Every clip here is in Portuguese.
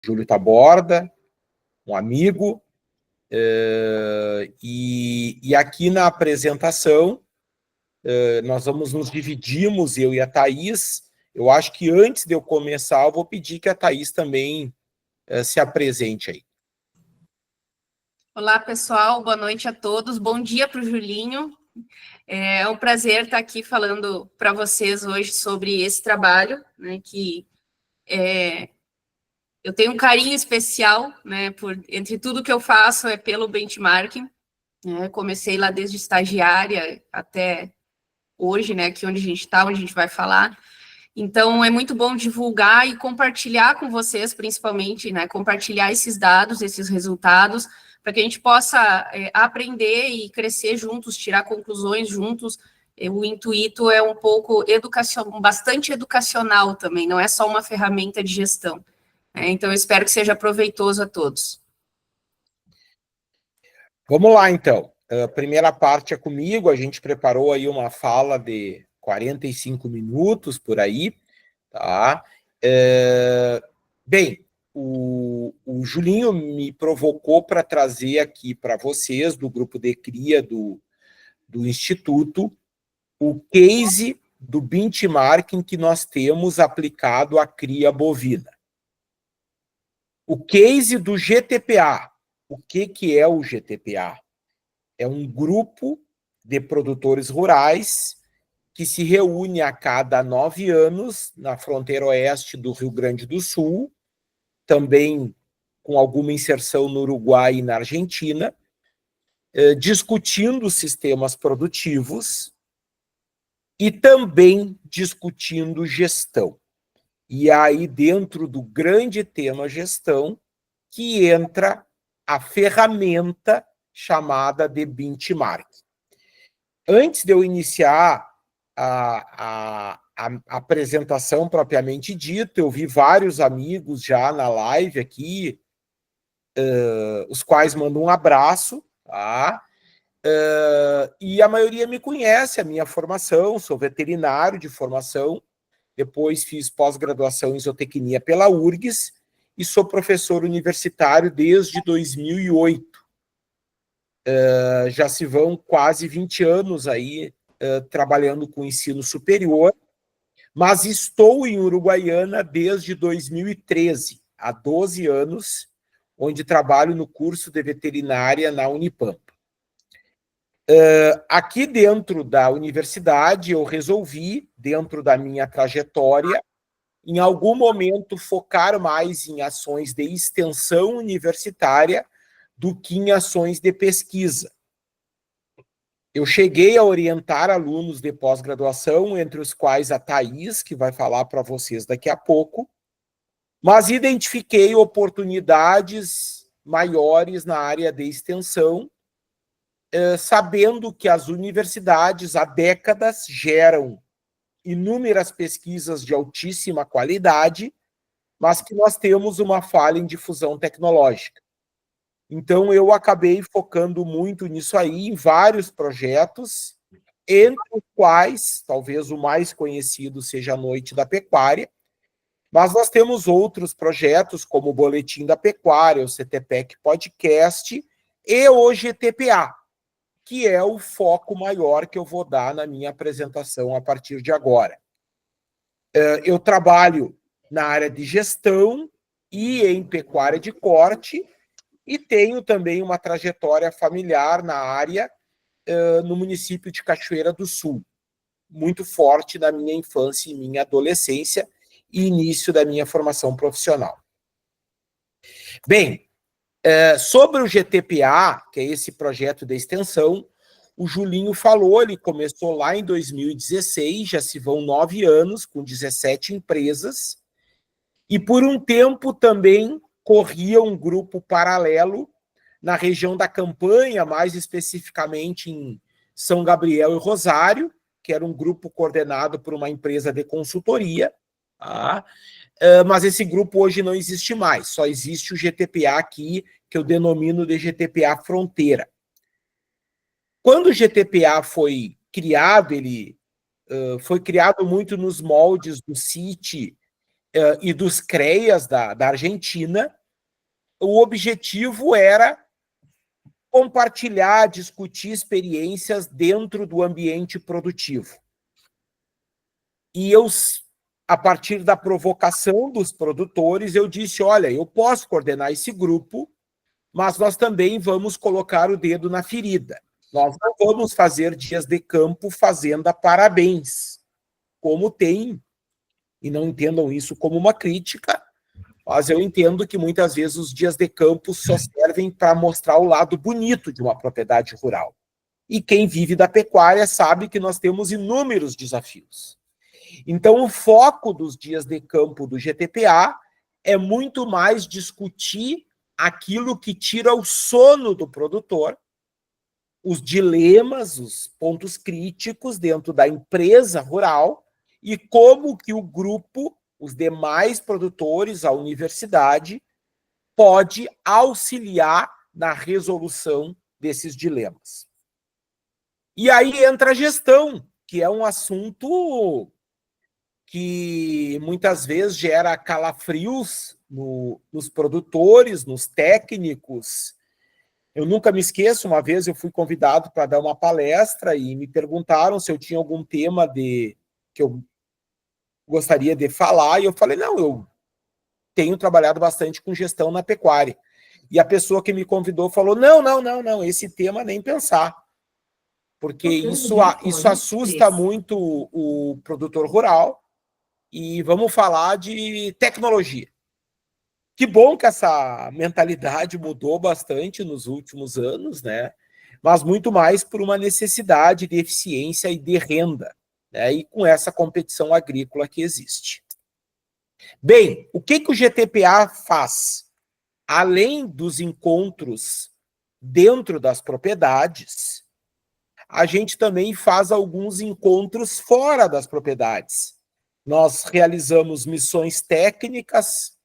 Júlio Taborda, um amigo, e aqui na apresentação nós nos dividimos, eu e a Thaís. Eu acho que antes de eu começar, eu vou pedir que a Thaís também se apresente aí. Olá, pessoal, boa noite a todos, bom dia para o Julinho. É um prazer estar aqui falando para vocês hoje sobre esse trabalho, né, que eu tenho um carinho especial, né, entre tudo que eu faço é pelo benchmarking. Comecei lá desde estagiária até hoje, né, aqui onde a gente está, onde a gente vai falar. Então, é muito bom divulgar e compartilhar com vocês, principalmente, né, compartilhar esses dados, esses resultados, para que a gente possa aprender e crescer juntos, tirar conclusões juntos. O intuito é um pouco bastante educacional também, não é só uma ferramenta de gestão. Então, eu espero que seja proveitoso a todos. Vamos lá, então. A primeira parte é comigo, a gente preparou aí uma fala de 45 minutos, por aí, tá? Bem, o Julinho me provocou para trazer aqui para vocês, do grupo de cria do Instituto, o case do benchmarking que nós temos aplicado à cria bovina. O case do GTPA. O que é o GTPA? É um grupo de produtores rurais que se reúne a cada 9 anos na fronteira oeste do Rio Grande do Sul, também com alguma inserção no Uruguai e na Argentina, discutindo sistemas produtivos e também discutindo gestão. E aí, dentro do grande tema gestão, que entra a ferramenta chamada de benchmark. Antes de eu iniciar a apresentação propriamente dita, eu vi vários amigos já na live aqui, os quais mandam um abraço, tá? E a maioria me conhece, a minha formação, sou veterinário de formação, depois fiz pós-graduação em zootecnia pela URGS e sou professor universitário desde 2008. Já se vão quase 20 anos aí trabalhando com ensino superior, mas estou em Uruguaiana desde 2013, há 12 anos, onde trabalho no curso de veterinária na Unipampa. Aqui dentro da universidade, eu resolvi, dentro da minha trajetória, em algum momento focar mais em ações de extensão universitária do que em ações de pesquisa. Eu cheguei a orientar alunos de pós-graduação, entre os quais a Thaís, que vai falar para vocês daqui a pouco, mas identifiquei oportunidades maiores na área de extensão, sabendo que as universidades há décadas geram inúmeras pesquisas de altíssima qualidade, mas que nós temos uma falha em difusão tecnológica. Então, eu acabei focando muito nisso aí, em vários projetos, entre os quais, talvez o mais conhecido seja a Noite da Pecuária, mas nós temos outros projetos, como o Boletim da Pecuária, o CTPEC Podcast e o GTPA, que é o foco maior que eu vou dar na minha apresentação a partir de agora. Eu trabalho na área de gestão e em pecuária de corte, e tenho também uma trajetória familiar na área, no município de Cachoeira do Sul, muito forte na minha infância e minha adolescência e início da minha formação profissional. Bem, sobre o GTPA, que é esse projeto de extensão, o Julinho falou, ele começou lá em 2016, já se vão 9 anos, com 17 empresas, e por um tempo também corria um grupo paralelo na região da Campanha, mais especificamente em São Gabriel e Rosário, que era um grupo coordenado por uma empresa de consultoria, tá? Mas esse grupo hoje não existe mais, só existe o GTPA aqui, que eu denomino de GTPA Fronteira. Quando o GTPA foi criado, ele foi criado muito nos moldes do CIT e dos CREAs da Argentina. O objetivo era compartilhar, discutir experiências dentro do ambiente produtivo. E eu, a partir da provocação dos produtores, eu disse, olha, eu posso coordenar esse grupo, mas nós também vamos colocar o dedo na ferida. Nós não vamos fazer dias de campo fazenda parabéns, como tem, e não entendam isso como uma crítica, mas eu entendo que muitas vezes os dias de campo só servem para mostrar o lado bonito de uma propriedade rural. E quem vive da pecuária sabe que nós temos inúmeros desafios. Então, o foco dos dias de campo do GTPA é muito mais discutir aquilo que tira o sono do produtor, os dilemas, os pontos críticos dentro da empresa rural e como que o grupo, os demais produtores, a universidade, pode auxiliar na resolução desses dilemas. E aí entra a gestão, que é um assunto que muitas vezes gera calafrios nos produtores, nos técnicos. Eu nunca me esqueço, uma vez eu fui convidado para dar uma palestra e me perguntaram se eu tinha algum tema que eu gostaria de falar, e eu falei, não, eu tenho trabalhado bastante com gestão na pecuária. E a pessoa que me convidou falou, não, esse tema nem pensar, porque isso assusta muito o produtor rural, e vamos falar de tecnologia. Que bom que essa mentalidade mudou bastante nos últimos anos, né? Mas muito mais por uma necessidade de eficiência e de renda, né? E com essa competição agrícola que existe. Bem, o que o GTPA faz? Além dos encontros dentro das propriedades, a gente também faz alguns encontros fora das propriedades. Nós realizamos missões técnicas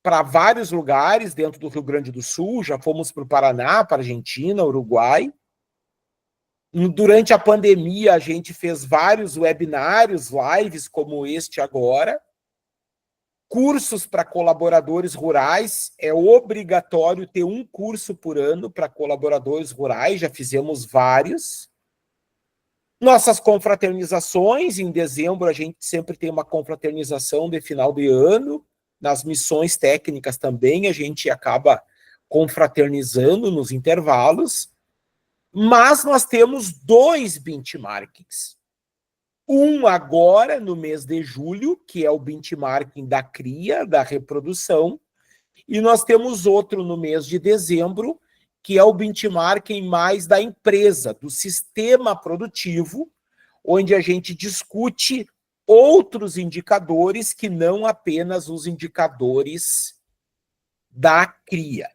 para vários lugares dentro do Rio Grande do Sul, já fomos para o Paraná, para a Argentina, Uruguai. Durante a pandemia, a gente fez vários webinários, lives como este agora. Cursos para colaboradores rurais, é obrigatório ter um curso por ano para colaboradores rurais, já fizemos vários. Nossas confraternizações, em dezembro a gente sempre tem uma confraternização de final de ano. Nas missões técnicas também a gente acaba confraternizando nos intervalos, mas nós temos 2 benchmarkings. Um agora, no mês de julho, que é o benchmarking da cria, da reprodução, e nós temos outro no mês de dezembro, que é o benchmarking mais da empresa, do sistema produtivo, onde a gente discute outros indicadores que não apenas os indicadores da cria.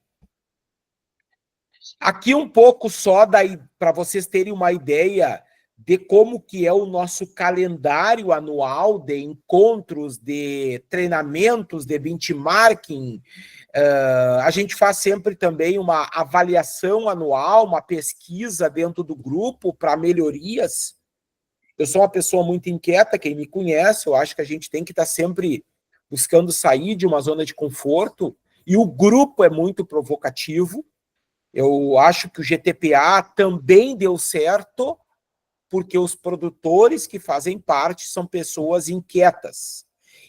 Aqui um pouco só para vocês terem uma ideia de como que é o nosso calendário anual de encontros, de treinamentos, de benchmarking. A gente faz sempre também uma avaliação anual, uma pesquisa dentro do grupo para melhorias. Eu sou uma pessoa muito inquieta, quem me conhece, eu acho que a gente tem que estar sempre buscando sair de uma zona de conforto, e o grupo é muito provocativo. Eu acho que o GTPA também deu certo, porque os produtores que fazem parte são pessoas inquietas.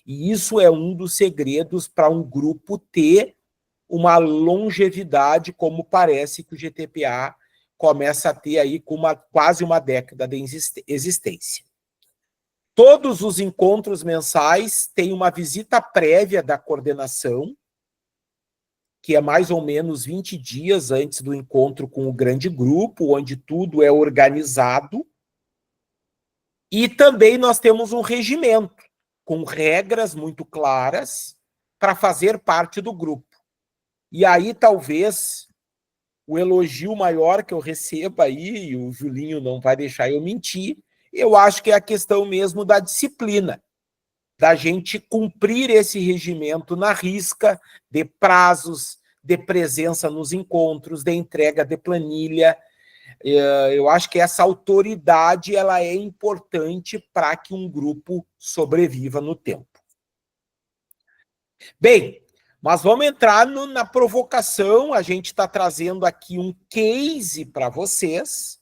E isso é um dos segredos para um grupo ter uma longevidade, como parece que o GTPA começa a ter aí com quase uma década de existência. Todos os encontros mensais têm uma visita prévia da coordenação, que é mais ou menos 20 dias antes do encontro com o grande grupo, onde tudo é organizado. E também nós temos um regimento, com regras muito claras, para fazer parte do grupo. E aí, talvez, o elogio maior que eu receba aí, e o Julinho não vai deixar eu mentir, eu acho que é a questão mesmo da disciplina, da gente cumprir esse regimento na risca, de prazos, de presença nos encontros, de entrega de planilha. Eu acho que essa autoridade ela é importante para que um grupo sobreviva no tempo. Bem, mas vamos entrar na provocação. A gente está trazendo aqui um case para vocês,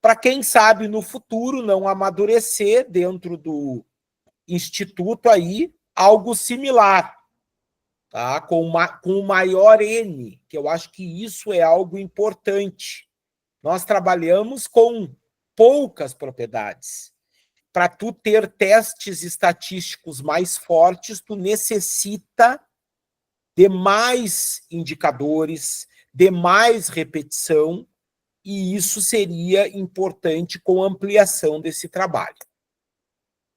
para quem sabe no futuro não amadurecer dentro do instituto aí algo similar, tá? Com o maior N, que eu acho que isso é algo importante. Nós trabalhamos com poucas propriedades. Para tu ter testes estatísticos mais fortes, tu necessita de mais indicadores, de mais repetição, e isso seria importante com a ampliação desse trabalho.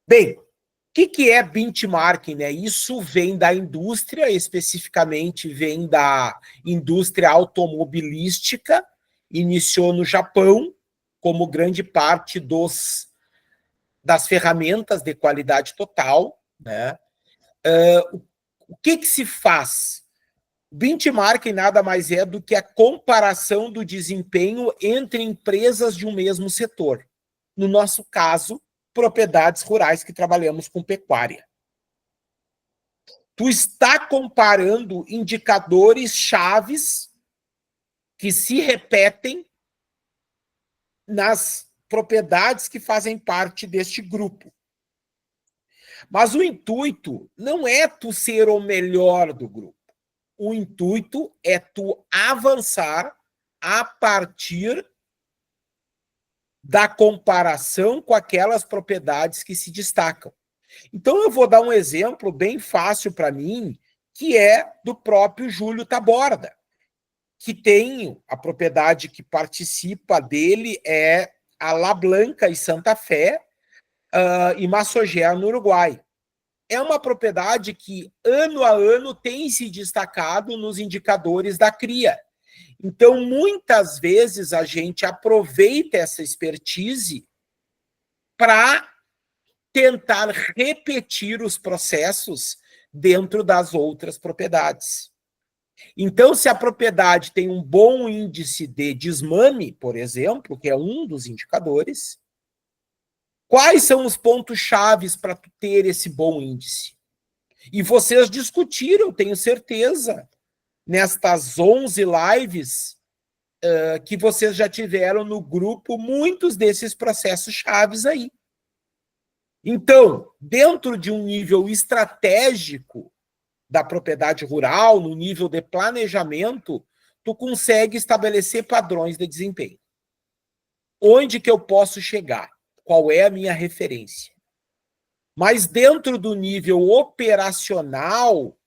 Bem, o que é benchmarking, né? Isso vem da indústria, especificamente vem da indústria automobilística, iniciou no Japão, como grande parte das ferramentas de qualidade total, né? O que se faz? Benchmarking nada mais é do que a comparação do desempenho entre empresas de um mesmo setor. No nosso caso, propriedades rurais que trabalhamos com pecuária. Tu está comparando indicadores chaves que se repetem nas propriedades que fazem parte deste grupo. Mas o intuito não é tu ser o melhor do grupo. O intuito é tu avançar a partir da comparação com aquelas propriedades que se destacam. Então, eu vou dar um exemplo bem fácil para mim, que é do próprio Júlio Taborda, que tem a propriedade que participa dele é a La Blanca e Santa Fé, e Massogea, no Uruguai. É uma propriedade que, ano a ano, tem se destacado nos indicadores da cria. Então, muitas vezes, a gente aproveita essa expertise para tentar repetir os processos dentro das outras propriedades. Então, se a propriedade tem um bom índice de desmame, por exemplo, que é um dos indicadores, quais são os pontos chaves para ter esse bom índice? E vocês discutiram, tenho certeza, nestas 11 lives que vocês já tiveram no grupo, muitos desses processos chaves aí. Então, dentro de um nível estratégico da propriedade rural, no nível de planejamento, tu consegue estabelecer padrões de desempenho. Onde que eu posso chegar? Qual é a minha referência? Mas dentro do nível operacional,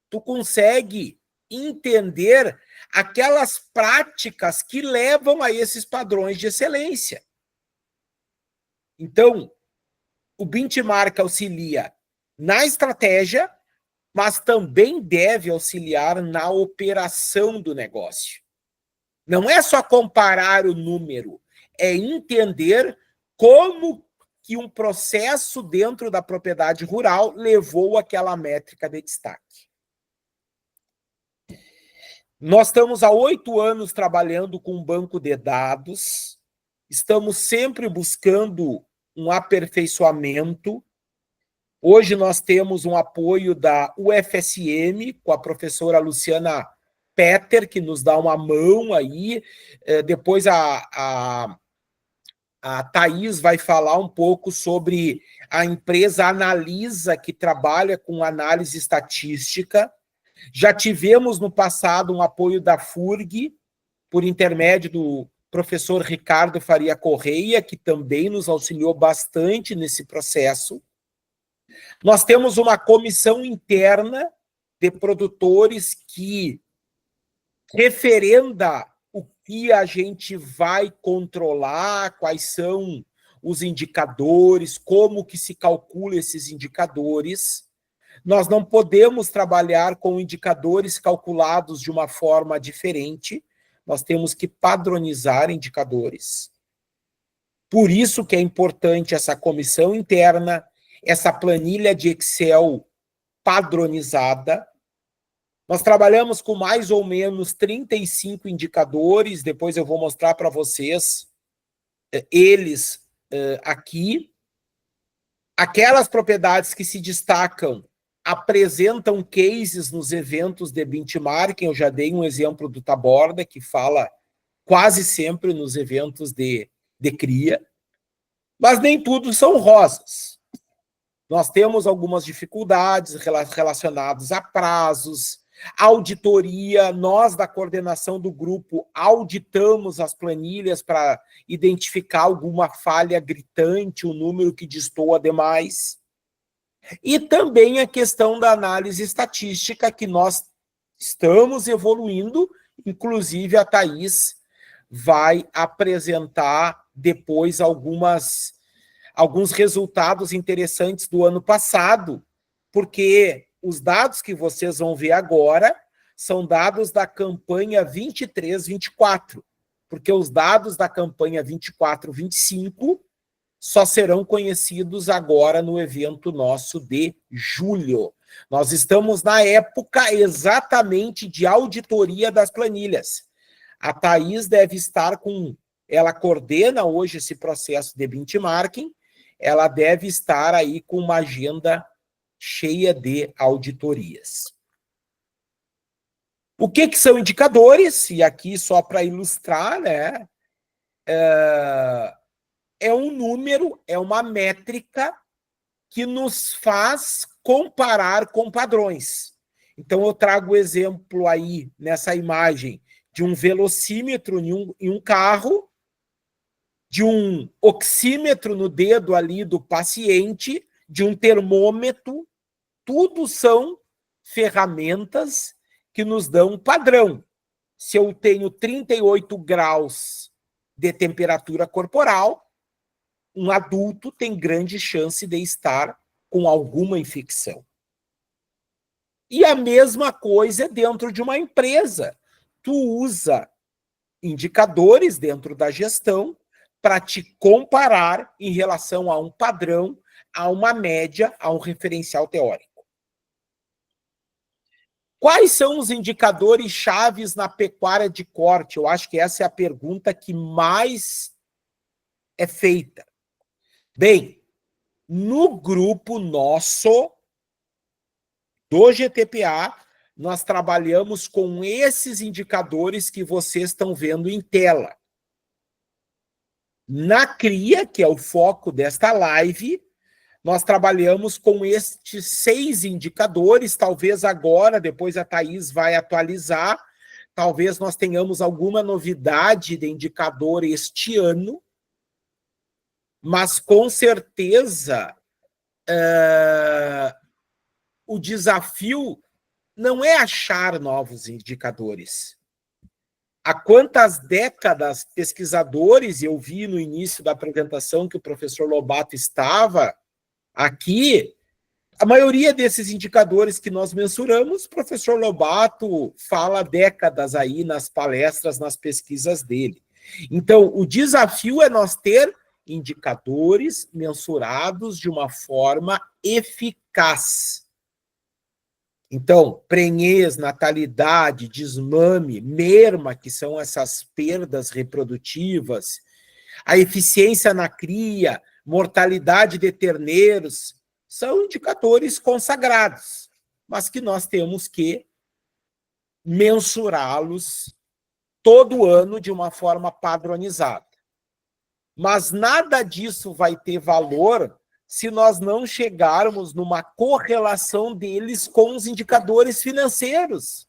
tu consegue entender aquelas práticas que levam a esses padrões de excelência. Então, o benchmark auxilia na estratégia, mas também deve auxiliar na operação do negócio. Não é só comparar o número, é entender como que um processo dentro da propriedade rural levou àquela métrica de destaque. Nós estamos há 8 anos trabalhando com um banco de dados, estamos sempre buscando um aperfeiçoamento. Hoje nós temos um apoio da UFSM, com a professora Luciana Petter, que nos dá uma mão aí. Depois a Thaís vai falar um pouco sobre a empresa Analisa, que trabalha com análise estatística. Já tivemos no passado um apoio da FURG, por intermédio do professor Ricardo Faria Correia, que também nos auxiliou bastante nesse processo. Nós temos uma comissão interna de produtores que referenda o que a gente vai controlar, quais são os indicadores, como que se calcula esses indicadores. Nós não podemos trabalhar com indicadores calculados de uma forma diferente, nós temos que padronizar indicadores. Por isso que é importante essa comissão interna, essa planilha de Excel padronizada. Nós trabalhamos com mais ou menos 35 indicadores, depois eu vou mostrar para vocês eles aqui. Aquelas propriedades que se destacam apresentam cases nos eventos de benchmarking. Eu já dei um exemplo do Taborda, que fala quase sempre nos eventos de cria, mas nem tudo são rosas. Nós temos algumas dificuldades relacionadas a prazos, auditoria. Nós, da coordenação do grupo, auditamos as planilhas para identificar alguma falha gritante, um número que destoa demais. E também a questão da análise estatística, que nós estamos evoluindo, inclusive a Thaís vai apresentar depois alguns resultados interessantes do ano passado, porque os dados que vocês vão ver agora são dados da campanha 23-24, porque os dados da campanha 24-25 só serão conhecidos agora no evento nosso de julho. Nós estamos na época exatamente de auditoria das planilhas. A Thaís deve estar ela coordena hoje esse processo de benchmarking, ela deve estar aí com uma agenda cheia de auditorias. O que são indicadores? E aqui, só para ilustrar, né? É um número, é uma métrica que nos faz comparar com padrões. Então, eu trago o exemplo aí, nessa imagem, de um velocímetro em um carro, de um oxímetro no dedo ali do paciente, de um termômetro. Tudo são ferramentas que nos dão um padrão. Se eu tenho 38 graus de temperatura corporal, um adulto tem grande chance de estar com alguma infecção. E a mesma coisa dentro de uma empresa. Tu usa indicadores dentro da gestão para te comparar em relação a um padrão, a uma média, a um referencial teórico. Quais são os indicadores chaves na pecuária de corte? Eu acho que essa é a pergunta que mais é feita. Bem, no grupo nosso do GTPA, nós trabalhamos com esses indicadores que vocês estão vendo em tela. Na CRIA, que é o foco desta live, nós trabalhamos com estes 6 indicadores. Talvez agora, depois a Thaís vai atualizar, talvez nós tenhamos alguma novidade de indicador este ano, mas com certeza o desafio não é achar novos indicadores. Há quantas décadas pesquisadores, eu vi no início da apresentação que o professor Lobato estava aqui, a maioria desses indicadores que nós mensuramos, o professor Lobato fala há décadas aí nas palestras, nas pesquisas dele. Então, o desafio é nós ter indicadores mensurados de uma forma eficaz. Então, prenhez, natalidade, desmame, merma, que são essas perdas reprodutivas, a eficiência na cria, mortalidade de terneiros, são indicadores consagrados, mas que nós temos que mensurá-los todo ano de uma forma padronizada. Mas nada disso vai ter valor se nós não chegarmos numa correlação deles com os indicadores financeiros.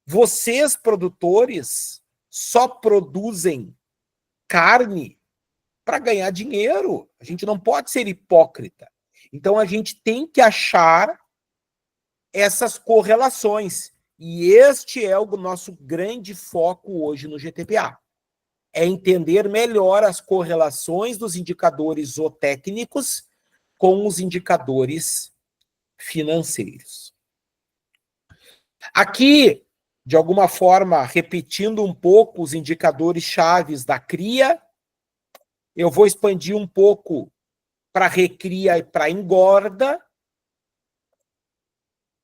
Vocês, produtores, só produzem carne para ganhar dinheiro. A gente não pode ser hipócrita. Então, a gente tem que achar essas correlações. E este é o nosso grande foco hoje no GTPA. É entender melhor as correlações dos indicadores zootécnicos com os indicadores financeiros. Aqui, de alguma forma, repetindo um pouco os indicadores chaves da cria, eu vou expandir um pouco para recria e para engorda.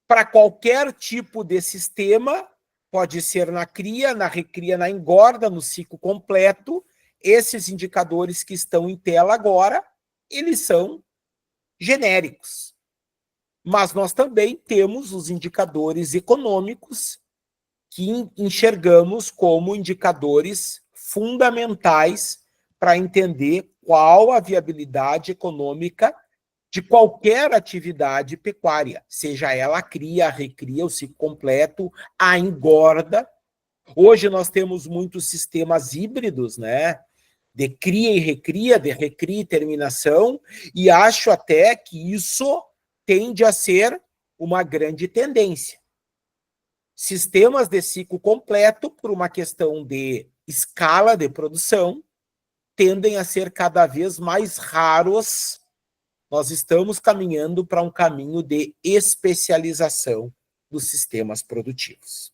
Para qualquer tipo de sistema, pode ser na cria, na recria, na engorda, no ciclo completo. Esses indicadores que estão em tela agora, eles são genéricos. mas nós também temos os indicadores econômicos que enxergamos como indicadores fundamentais para entender qual a viabilidade econômica de qualquer atividade pecuária, seja ela a cria, a recria, o ciclo completo, a engorda. Hoje nós temos muitos sistemas híbridos, né? De cria e recria, de recria e terminação, e acho até que isso tende a ser uma grande tendência. Sistemas de ciclo completo, por uma questão de escala de produção, tendem a ser cada vez mais raros. Nós estamos caminhando para um caminho de especialização dos sistemas produtivos.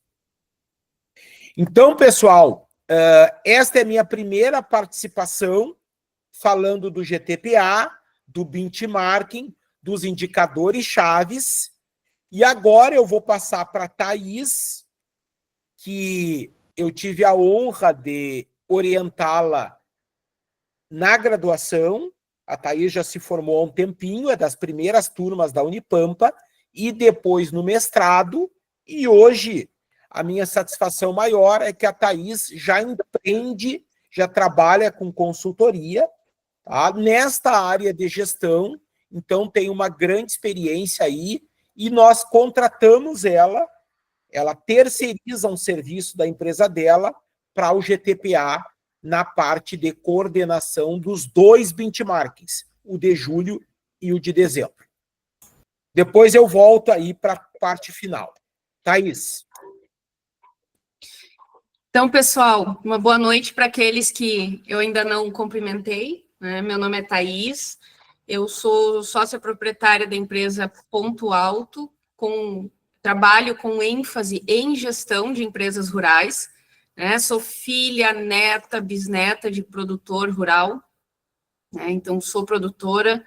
Então, pessoal, esta é a minha primeira participação falando do GTPA, do benchmarking, dos indicadores chaves. E agora eu vou passar para a Thaís, que eu tive a honra de orientá-la na graduação. A Thaís já se formou há um tempinho, é das primeiras turmas da Unipampa, e depois no mestrado, e hoje a minha satisfação maior é que a Thaís já empreende, já trabalha com consultoria, tá? Nesta área de gestão, então tem uma grande experiência aí, e nós contratamos ela terceiriza um serviço da empresa dela para o GTPA na parte de coordenação dos 2 benchmarkings, o de julho e o de dezembro. Depois eu volto aí para a parte final. Thaís. Então, pessoal, uma boa noite para aqueles que eu ainda não cumprimentei, né? Meu nome é Thaís, eu sou sócia proprietária da empresa Ponto Alto, trabalho com ênfase em gestão de empresas rurais, né? Sou filha, neta, bisneta de produtor rural, né? Então sou produtora.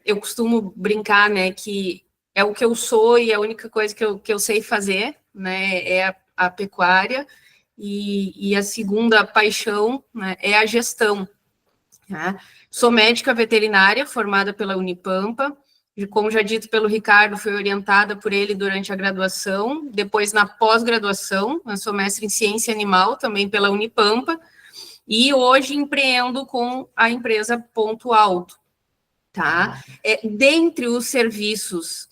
Eu costumo brincar, né, que é o que eu sou e a única coisa que eu sei fazer, né, é a pecuária, e a segunda paixão, né, é a gestão. Né? Sou médica veterinária formada pela Unipampa, e como já dito pelo Ricardo, fui orientada por ele durante a graduação, depois na pós-graduação, eu sou mestre em ciência animal, também pela Unipampa, e hoje empreendo com a empresa Ponto Alto. Tá? Dentre os serviços,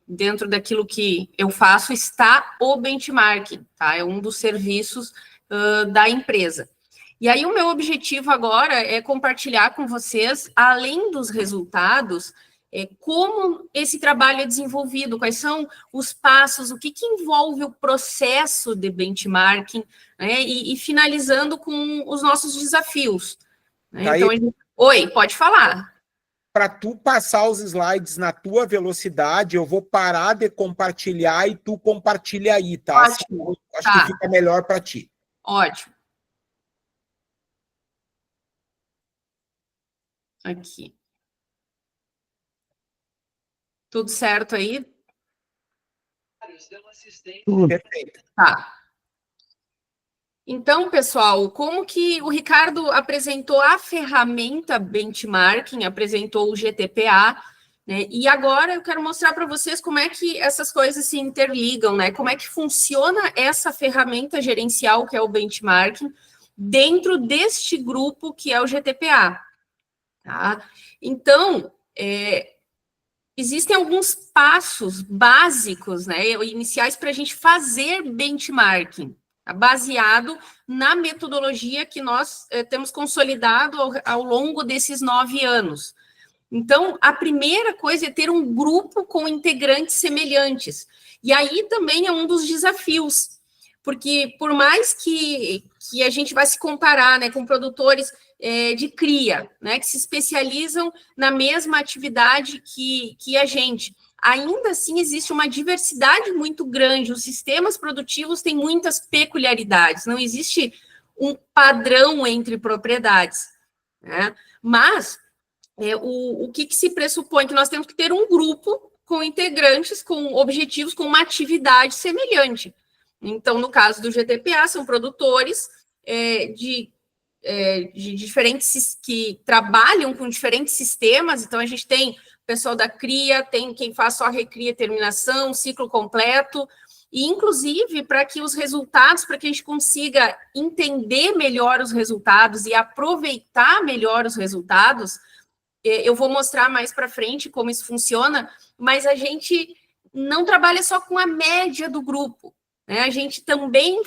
dentro daquilo que eu faço, está o benchmarking, tá? É um dos serviços da empresa. E aí o meu objetivo agora é compartilhar com vocês, além dos resultados, como esse trabalho é desenvolvido, quais são os passos, o que envolve o processo de benchmarking, né? E finalizando com os nossos desafios. Né? Tá. Então, Oi, pode falar. Para tu passar os slides na tua velocidade, eu vou parar de compartilhar e tu compartilha aí, tá? Ótimo. Acho que fica melhor para ti. Ótimo. Aqui. Tudo certo aí? Perfeito. Tá. Então, pessoal, como que o Ricardo apresentou a ferramenta benchmarking, apresentou o GTPA, né? E agora eu quero mostrar para vocês como é que essas coisas se interligam, né? Como é que funciona essa ferramenta gerencial que é o benchmarking dentro deste grupo que é o GTPA. Tá? Então, existem alguns passos básicos, né, iniciais para a gente fazer benchmarking, tá? Baseado na metodologia que nós temos consolidado ao longo desses 9 anos. Então, a primeira coisa é ter um grupo com integrantes semelhantes. E aí também é um dos desafios, porque por mais que a gente vai se comparar, né, com produtores de cria, né, que se especializam na mesma atividade que a gente, ainda assim existe uma diversidade muito grande, os sistemas produtivos têm muitas peculiaridades, não existe um padrão entre propriedades, né? Mas o que se pressupõe? Que nós temos que ter um grupo com integrantes, com objetivos, com uma atividade semelhante. Então, no caso do GTPA, são produtores de diferentes, que trabalham com diferentes sistemas. Então, a gente tem pessoal da cria, tem quem faz só recria, terminação, ciclo completo, e inclusive para que os resultados, para que a gente consiga entender melhor os resultados e aproveitar melhor os resultados, eu vou mostrar mais para frente como isso funciona, mas a gente não trabalha só com a média do grupo, né? A gente também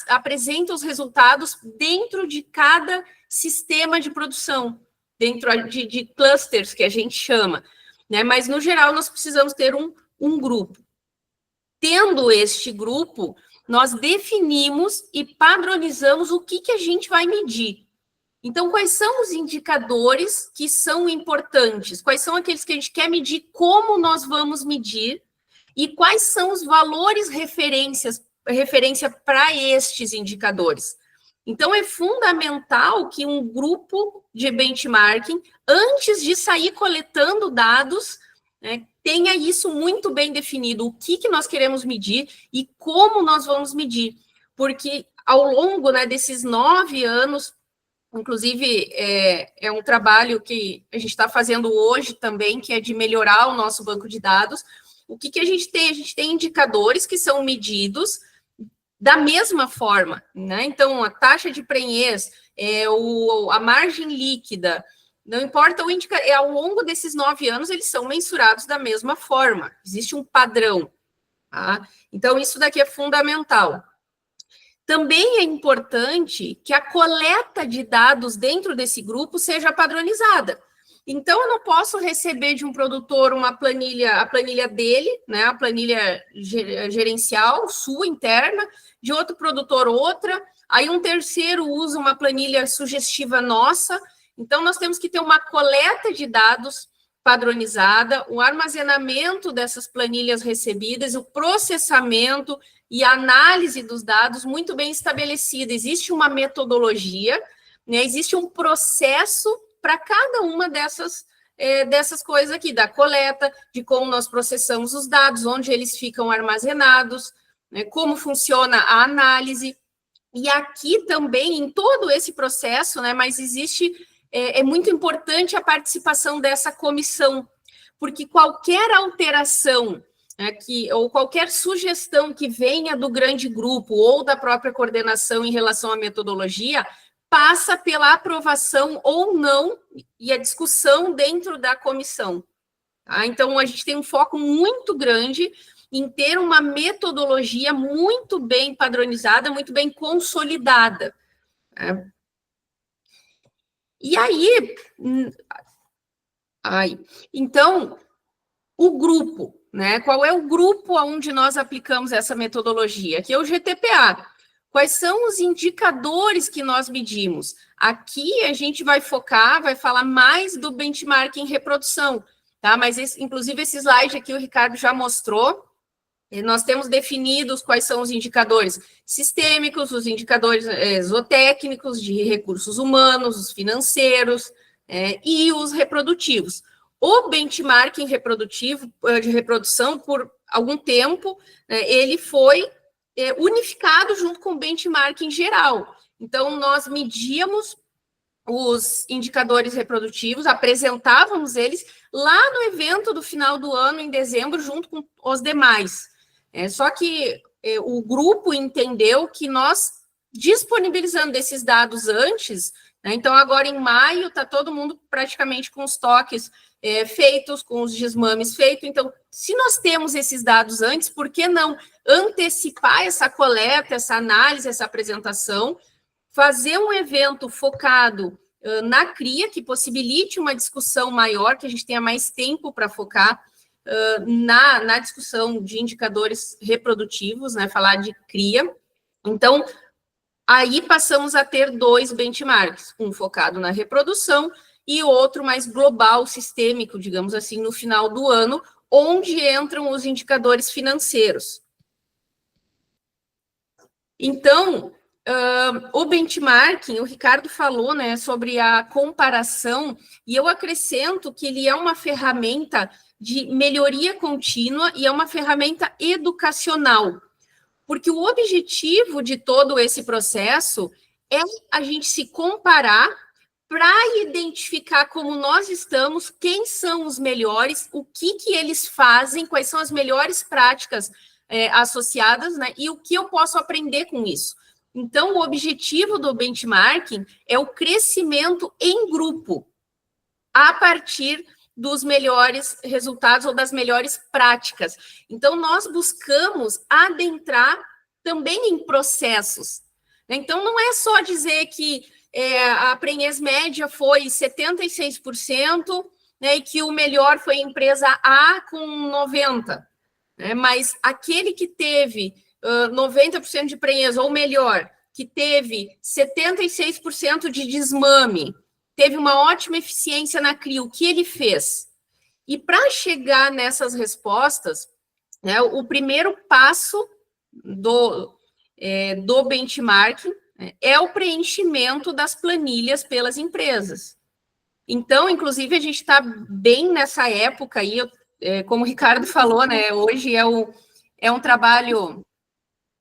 apresenta os resultados dentro de cada sistema de produção, dentro de clusters, que a gente chama, né? Mas, no geral, nós precisamos ter um grupo. Tendo este grupo, nós definimos e padronizamos o que a gente vai medir. Então, quais são os indicadores que são importantes? Quais são aqueles que a gente quer medir, como nós vamos medir? E quais são os valores referência para estes indicadores? Então, é fundamental que um grupo de benchmarking, antes de sair coletando dados, né, tenha isso muito bem definido, o que nós queremos medir e como nós vamos medir. Porque ao longo, né, desses 9 anos, inclusive é um trabalho que a gente está fazendo hoje também, que é de melhorar o nosso banco de dados. O que a gente tem? A gente tem indicadores que são medidos da mesma forma, né? Então, a taxa de prenhez, a margem líquida, não importa o indicador, ao longo desses 9 anos, eles são mensurados da mesma forma, existe um padrão, tá? Então, isso daqui é fundamental. Também é importante que a coleta de dados dentro desse grupo seja padronizada. Então, eu não posso receber de um produtor a planilha dele, né, a planilha gerencial, sua, interna, de outro produtor outra, aí um terceiro usa uma planilha sugestiva nossa. Então, nós temos que ter uma coleta de dados padronizada, o armazenamento dessas planilhas recebidas, o processamento e a análise dos dados muito bem estabelecida. Existe uma metodologia, né, existe um processo para cada uma dessas coisas aqui, da coleta, de como nós processamos os dados, onde eles ficam armazenados, né, como funciona a análise. E aqui também, em todo esse processo, né, mas é muito importante a participação dessa comissão, porque qualquer alteração, né, ou qualquer sugestão que venha do grande grupo ou da própria coordenação em relação à metodologia, passa pela aprovação ou não e a discussão dentro da comissão. Tá? Então, a gente tem um foco muito grande em ter uma metodologia muito bem padronizada, muito bem consolidada. Né? E aí, então, o grupo, né? Qual é o grupo onde nós aplicamos essa metodologia? Aqui é o GTPA. Quais são os indicadores que nós medimos? Aqui a gente vai falar mais do benchmarking em reprodução, tá? Mas, inclusive, esse slide aqui o Ricardo já mostrou. E nós temos definidos quais são os indicadores sistêmicos, os indicadores zootécnicos de recursos humanos, os financeiros e os reprodutivos. O benchmarking de reprodução, por algum tempo, ele foi unificado junto com o benchmarking geral. Então, nós medíamos os indicadores reprodutivos, apresentávamos eles lá no evento do final do ano, em dezembro, junto com os demais. Só que o grupo entendeu que nós, disponibilizando esses dados antes, né, então agora em maio está todo mundo praticamente com os toques feitos, com os desmames feitos. Então, se nós temos esses dados antes, por que não antecipar essa coleta, essa análise, essa apresentação, fazer um evento focado na cria, que possibilite uma discussão maior, que a gente tenha mais tempo para focar na discussão de indicadores reprodutivos, né, falar de cria. Então, aí passamos a ter 2 benchmarks, um focado na reprodução e outro mais global, sistêmico, digamos assim, no final do ano, onde entram os indicadores financeiros. Então, o benchmarking, o Ricardo falou, né, sobre a comparação, e eu acrescento que ele é uma ferramenta de melhoria contínua e é uma ferramenta educacional, porque o objetivo de todo esse processo é a gente se comparar para identificar como nós estamos, quem são os melhores, o que eles fazem, quais são as melhores práticas associadas, né? E o que eu posso aprender com isso. Então, o objetivo do benchmarking é o crescimento em grupo, a partir dos melhores resultados ou das melhores práticas. Então, nós buscamos adentrar também em processos. Então, não é só dizer que a prenhez média foi 76%, né, e que o melhor foi a empresa A com 90%. Né, mas aquele que teve 90% de prenhez, ou melhor, que teve 76% de desmame, teve uma ótima eficiência na CRI, o que ele fez? E para chegar nessas respostas, né, o primeiro passo do benchmarking é o preenchimento das planilhas pelas empresas. Então, inclusive, a gente está bem nessa época aí, como o Ricardo falou, né? Hoje é um trabalho,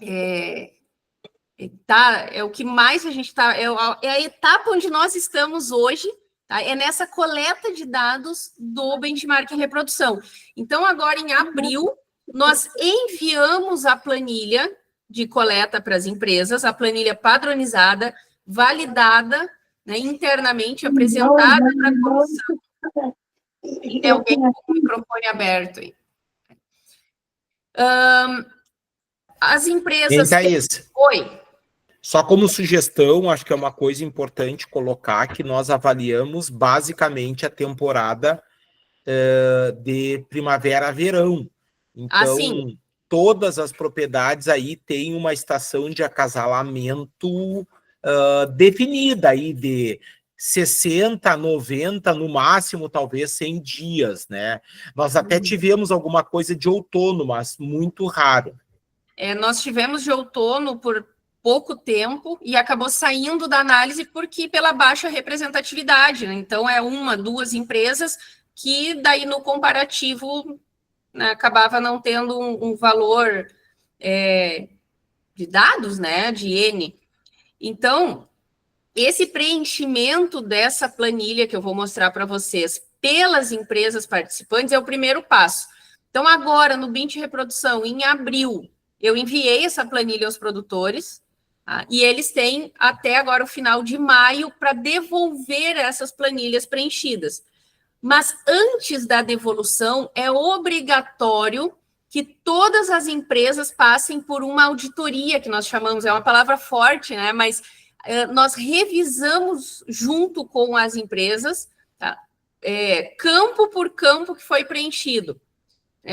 é o que mais a gente está, é a etapa onde nós estamos hoje, tá? É nessa coleta de dados do benchmarking reprodução. Então, agora em abril, nós enviamos a planilha de coleta para as empresas, a planilha padronizada, validada, né, internamente, apresentada para a comissão. Tem alguém com o microfone aberto aí. As empresas... Oi. Só como sugestão, acho que é uma coisa importante colocar que nós avaliamos basicamente a temporada de primavera-verão. Então, todas as propriedades aí têm uma estação de acasalamento definida aí de 60, 90, no máximo, talvez 100 dias, né? Nós até tivemos alguma coisa de outono, mas muito raro. Nós tivemos de outono por pouco tempo e acabou saindo da análise porque pela baixa representatividade, né? Então, uma, duas empresas que daí no comparativo, né, acabava não tendo um valor de dados, né, de N. Então, esse preenchimento dessa planilha que eu vou mostrar para vocês pelas empresas participantes é o primeiro passo. Então, agora, no Bench Reprodução, em abril, eu enviei essa planilha aos produtores, tá? E eles têm até agora o final de maio para devolver essas planilhas preenchidas. Mas antes da devolução, é obrigatório que todas as empresas passem por uma auditoria, que nós chamamos, é uma palavra forte, né? Mas nós revisamos junto com as empresas, tá? Campo por campo que foi preenchido.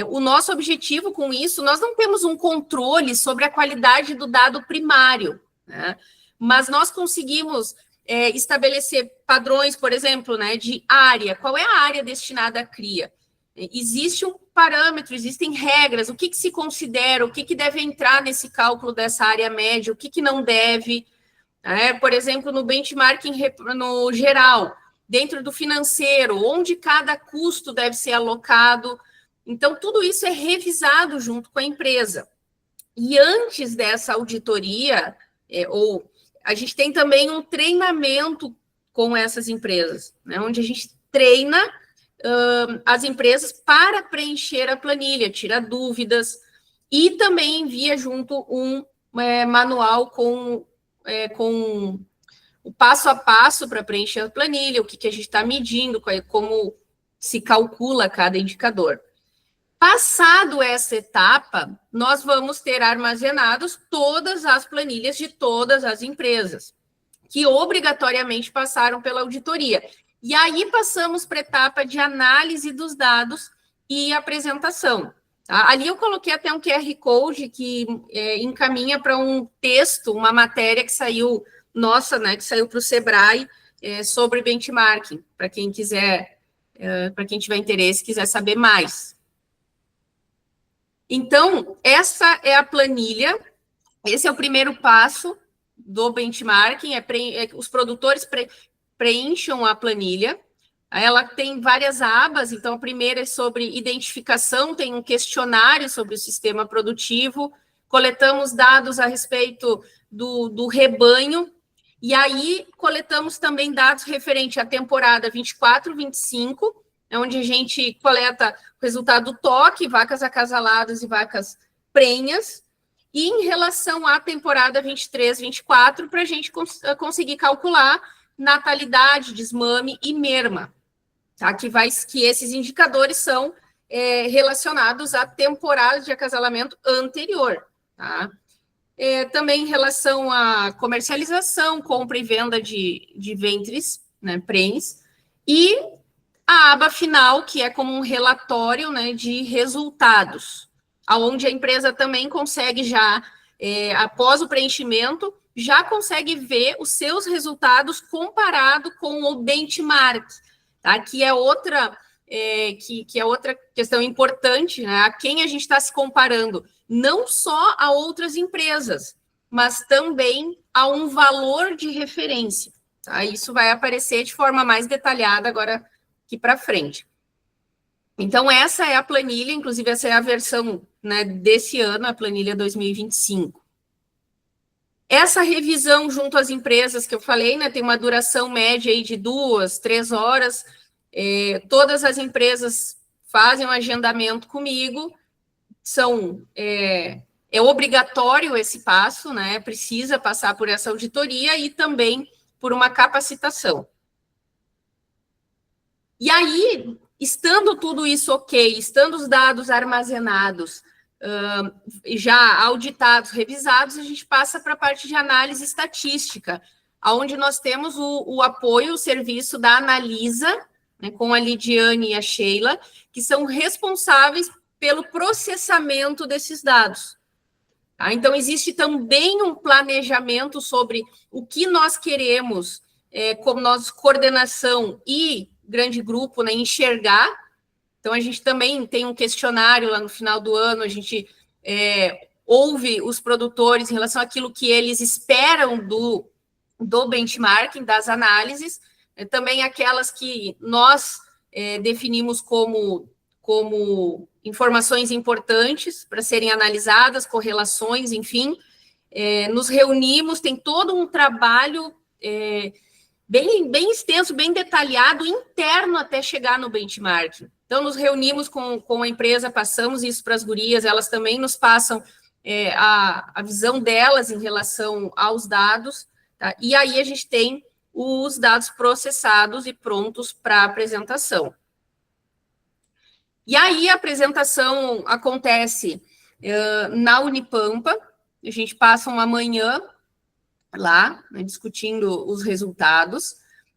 O nosso objetivo com isso, nós não temos um controle sobre a qualidade do dado primário, né? Mas nós conseguimos estabelecer padrões, por exemplo, né, de área. Qual é a área destinada à cria? Existe um parâmetro, existem regras, o que se considera, o que deve entrar nesse cálculo dessa área média, o que não deve. Por exemplo, no benchmarking no geral, dentro do financeiro, onde cada custo deve ser alocado. Então, tudo isso é revisado junto com a empresa. E antes dessa auditoria, a gente tem também um treinamento com essas empresas, né, onde a gente treina as empresas para preencher a planilha, tira dúvidas, e também envia junto um manual com o passo a passo para preencher a planilha, o que a gente está medindo, como se calcula cada indicador. Passado essa etapa, nós vamos ter armazenados todas as planilhas de todas as empresas, que obrigatoriamente passaram pela auditoria. E aí passamos para a etapa de análise dos dados e apresentação. Tá? Ali eu coloquei até um QR Code que encaminha para um texto, uma matéria que saiu nossa, né, que saiu para o Sebrae sobre benchmarking, para quem quiser, para quem tiver interesse, quiser saber mais. Então, essa é a planilha, esse é o primeiro passo do benchmarking, os produtores preencham a planilha. Ela tem várias abas, então a primeira é sobre identificação, tem um questionário sobre o sistema produtivo, coletamos dados a respeito do rebanho, E aí, coletamos também dados referentes à temporada 24, 25, onde a gente coleta o resultado do toque, vacas acasaladas e vacas prenhas, e em relação à temporada 23, 24, para a gente conseguir calcular natalidade, desmame e merma, tá? Que esses indicadores são relacionados à temporada de acasalamento anterior, tá? Também em relação à comercialização, compra e venda de ventres, né, prens, e a aba final, que é como um relatório, né, de resultados, onde a empresa também consegue já, após o preenchimento, já consegue ver os seus resultados comparado com o benchmark, tá? Que é outra questão importante, né? A quem a gente está se comparando, não só a outras empresas, mas também a um valor de referência, tá? Isso vai aparecer de forma mais detalhada agora aqui para frente. Então, essa é a planilha, inclusive essa é a versão, né, desse ano, a planilha 2025. Essa revisão junto às empresas que eu falei, né, tem uma duração média aí de 2, 3 horas. Todas as empresas fazem um agendamento comigo, é obrigatório esse passo, né? Precisa passar por essa auditoria e também por uma capacitação. E aí, estando tudo isso ok, estando os dados armazenados, já auditados, revisados, a gente passa para a parte de análise estatística, onde nós temos o apoio, o serviço da Analisa, né, com a Lidiane e a Sheila, que são responsáveis pelo processamento desses dados. Tá? Então, existe também um planejamento sobre o que nós queremos, como nossa coordenação e grande grupo, né, enxergar. Então, a gente também tem um questionário lá no final do ano, a gente ouve os produtores em relação àquilo que eles esperam do benchmarking, das análises, também aquelas que nós definimos como informações importantes para serem analisadas, correlações, enfim. Nos reunimos, tem todo um trabalho bem extenso, bem detalhado, interno até chegar no benchmarking. Então, nos reunimos com a empresa, passamos isso para as gurias, elas também nos passam a visão delas em relação aos dados, tá? E aí a gente tem os dados processados e prontos para apresentação. E aí a apresentação acontece na Unipampa, a gente passa uma manhã lá, né, discutindo os resultados.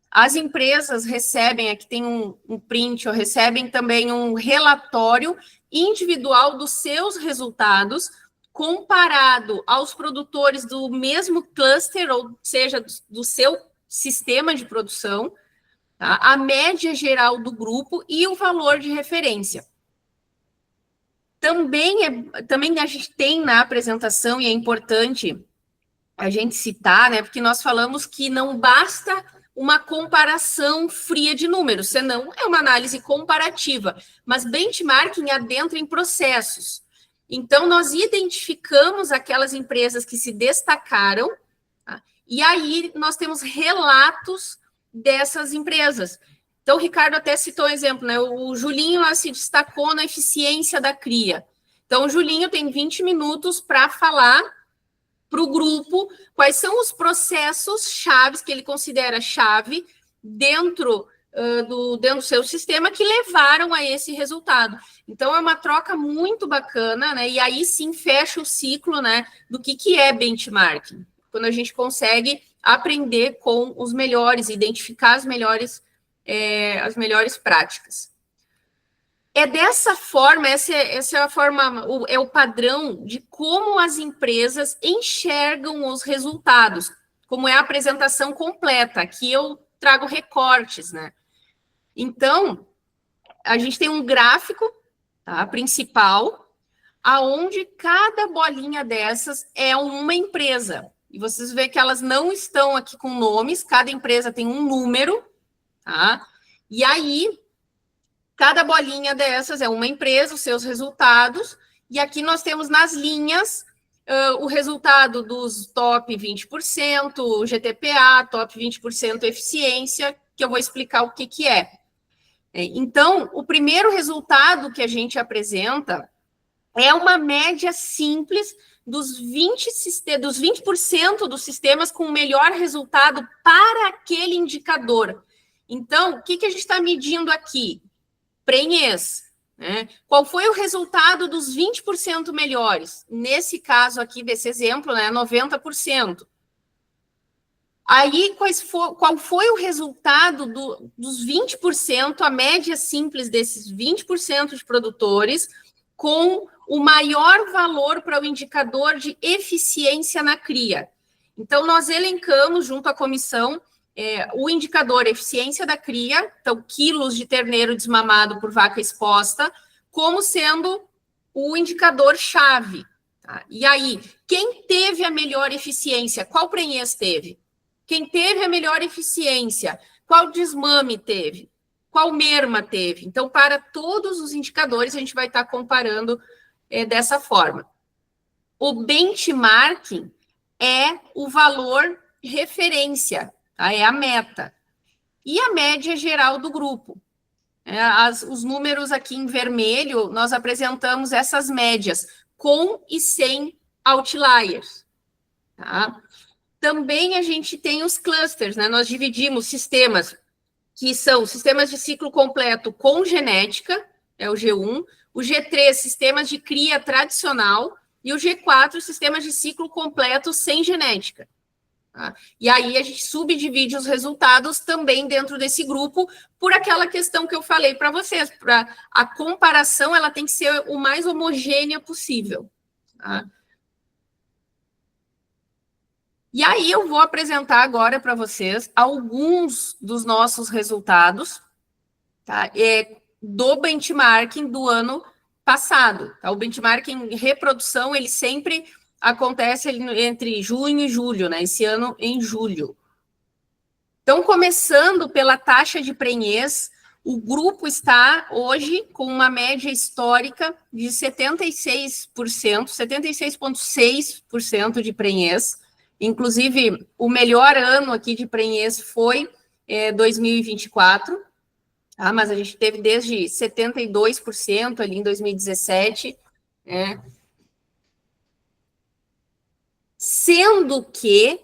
As empresas recebem, aqui tem um print, ou recebem também um relatório individual dos seus resultados, comparado aos produtores do mesmo cluster, ou seja, do seu sistema de produção, tá? A média geral do grupo e o valor de referência. Também a gente tem na apresentação, e é importante a gente citar, né, porque nós falamos que não basta uma comparação fria de números, senão é uma análise comparativa, mas benchmarking adentra em processos. Então, nós identificamos aquelas empresas que se destacaram, tá? E aí nós temos relatos dessas empresas. Então, o Ricardo até citou um exemplo, né? O Julinho lá se destacou na eficiência da cria. Então, o Julinho tem 20 minutos para falar para o grupo quais são os processos chaves que ele considera chave dentro do seu sistema que levaram a esse resultado. Então, é uma troca muito bacana, né? E aí sim fecha o ciclo, né, do que é benchmarking, quando a gente consegue aprender com os melhores, identificar as melhores práticas. Dessa forma, essa é a forma, é o padrão de como as empresas enxergam os resultados, como é a apresentação completa. Aqui eu trago recortes, né? Então, a gente tem um gráfico, tá, principal, aonde cada bolinha dessas é uma empresa. E vocês veem que elas não estão aqui com nomes, cada empresa tem um número, tá? E aí, cada bolinha dessas é uma empresa, os seus resultados, e aqui nós temos nas linhas o resultado dos top 20%, o GTPA, top 20% eficiência, que eu vou explicar o que é. Então, o primeiro resultado que a gente apresenta é uma média simples dos 20% dos sistemas com o melhor resultado para aquele indicador. Então, o que a gente está medindo aqui? Prenhez. Né? Qual foi o resultado dos 20% melhores? Nesse caso aqui, desse exemplo, né, 90%. Aí, qual foi o resultado dos 20%, a média simples desses 20% de produtores, com o maior valor para o indicador de eficiência na cria? Então, nós elencamos, junto à comissão, o indicador eficiência da cria, então, quilos de terneiro desmamado por vaca exposta, como sendo o indicador-chave. Tá? E aí, quem teve a melhor eficiência? Qual prenhez teve? Quem teve a melhor eficiência? Qual desmame teve? Qual merma teve? Então, para todos os indicadores, a gente vai estar comparando dessa forma. O benchmarking é o valor referência, tá? É a meta. E a média geral do grupo. Os números aqui em vermelho, nós apresentamos essas médias, com e sem outliers. Tá? Também a gente tem os clusters, né? Nós dividimos sistemas que são sistemas de ciclo completo com genética, é o G1, o G3, sistemas de cria tradicional, e o G4, sistemas de ciclo completo sem genética. Tá? E aí a gente subdivide os resultados também dentro desse grupo, por aquela questão que eu falei para vocês, para a comparação ela tem que ser o mais homogênea possível. Tá? E aí eu vou apresentar agora para vocês alguns dos nossos resultados, tá? Do benchmarking do ano passado. Tá? O benchmarking em reprodução, ele sempre acontece entre junho e julho, né? Esse ano em julho. Então, começando pela taxa de prenhez, o grupo está hoje com uma média histórica de 76%, 76,6% de prenhez. Inclusive, o melhor ano aqui de prenhez foi 2024, tá? Mas a gente teve desde 72% ali em 2017, sendo que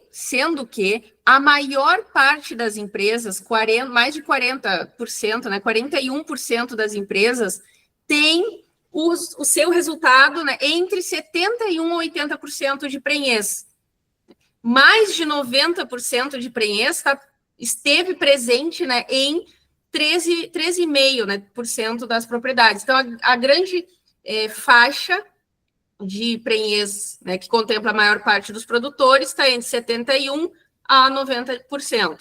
a maior parte das empresas, mais de 40%, né, 41% das empresas, tem o seu resultado, né, entre 71% e 80% de prenhez. Mais de 90% de prenhez esteve presente, né, em 13,5%, né, das propriedades. Então, a grande faixa de prenhez, né, que contempla a maior parte dos produtores, está entre 71% a 90%.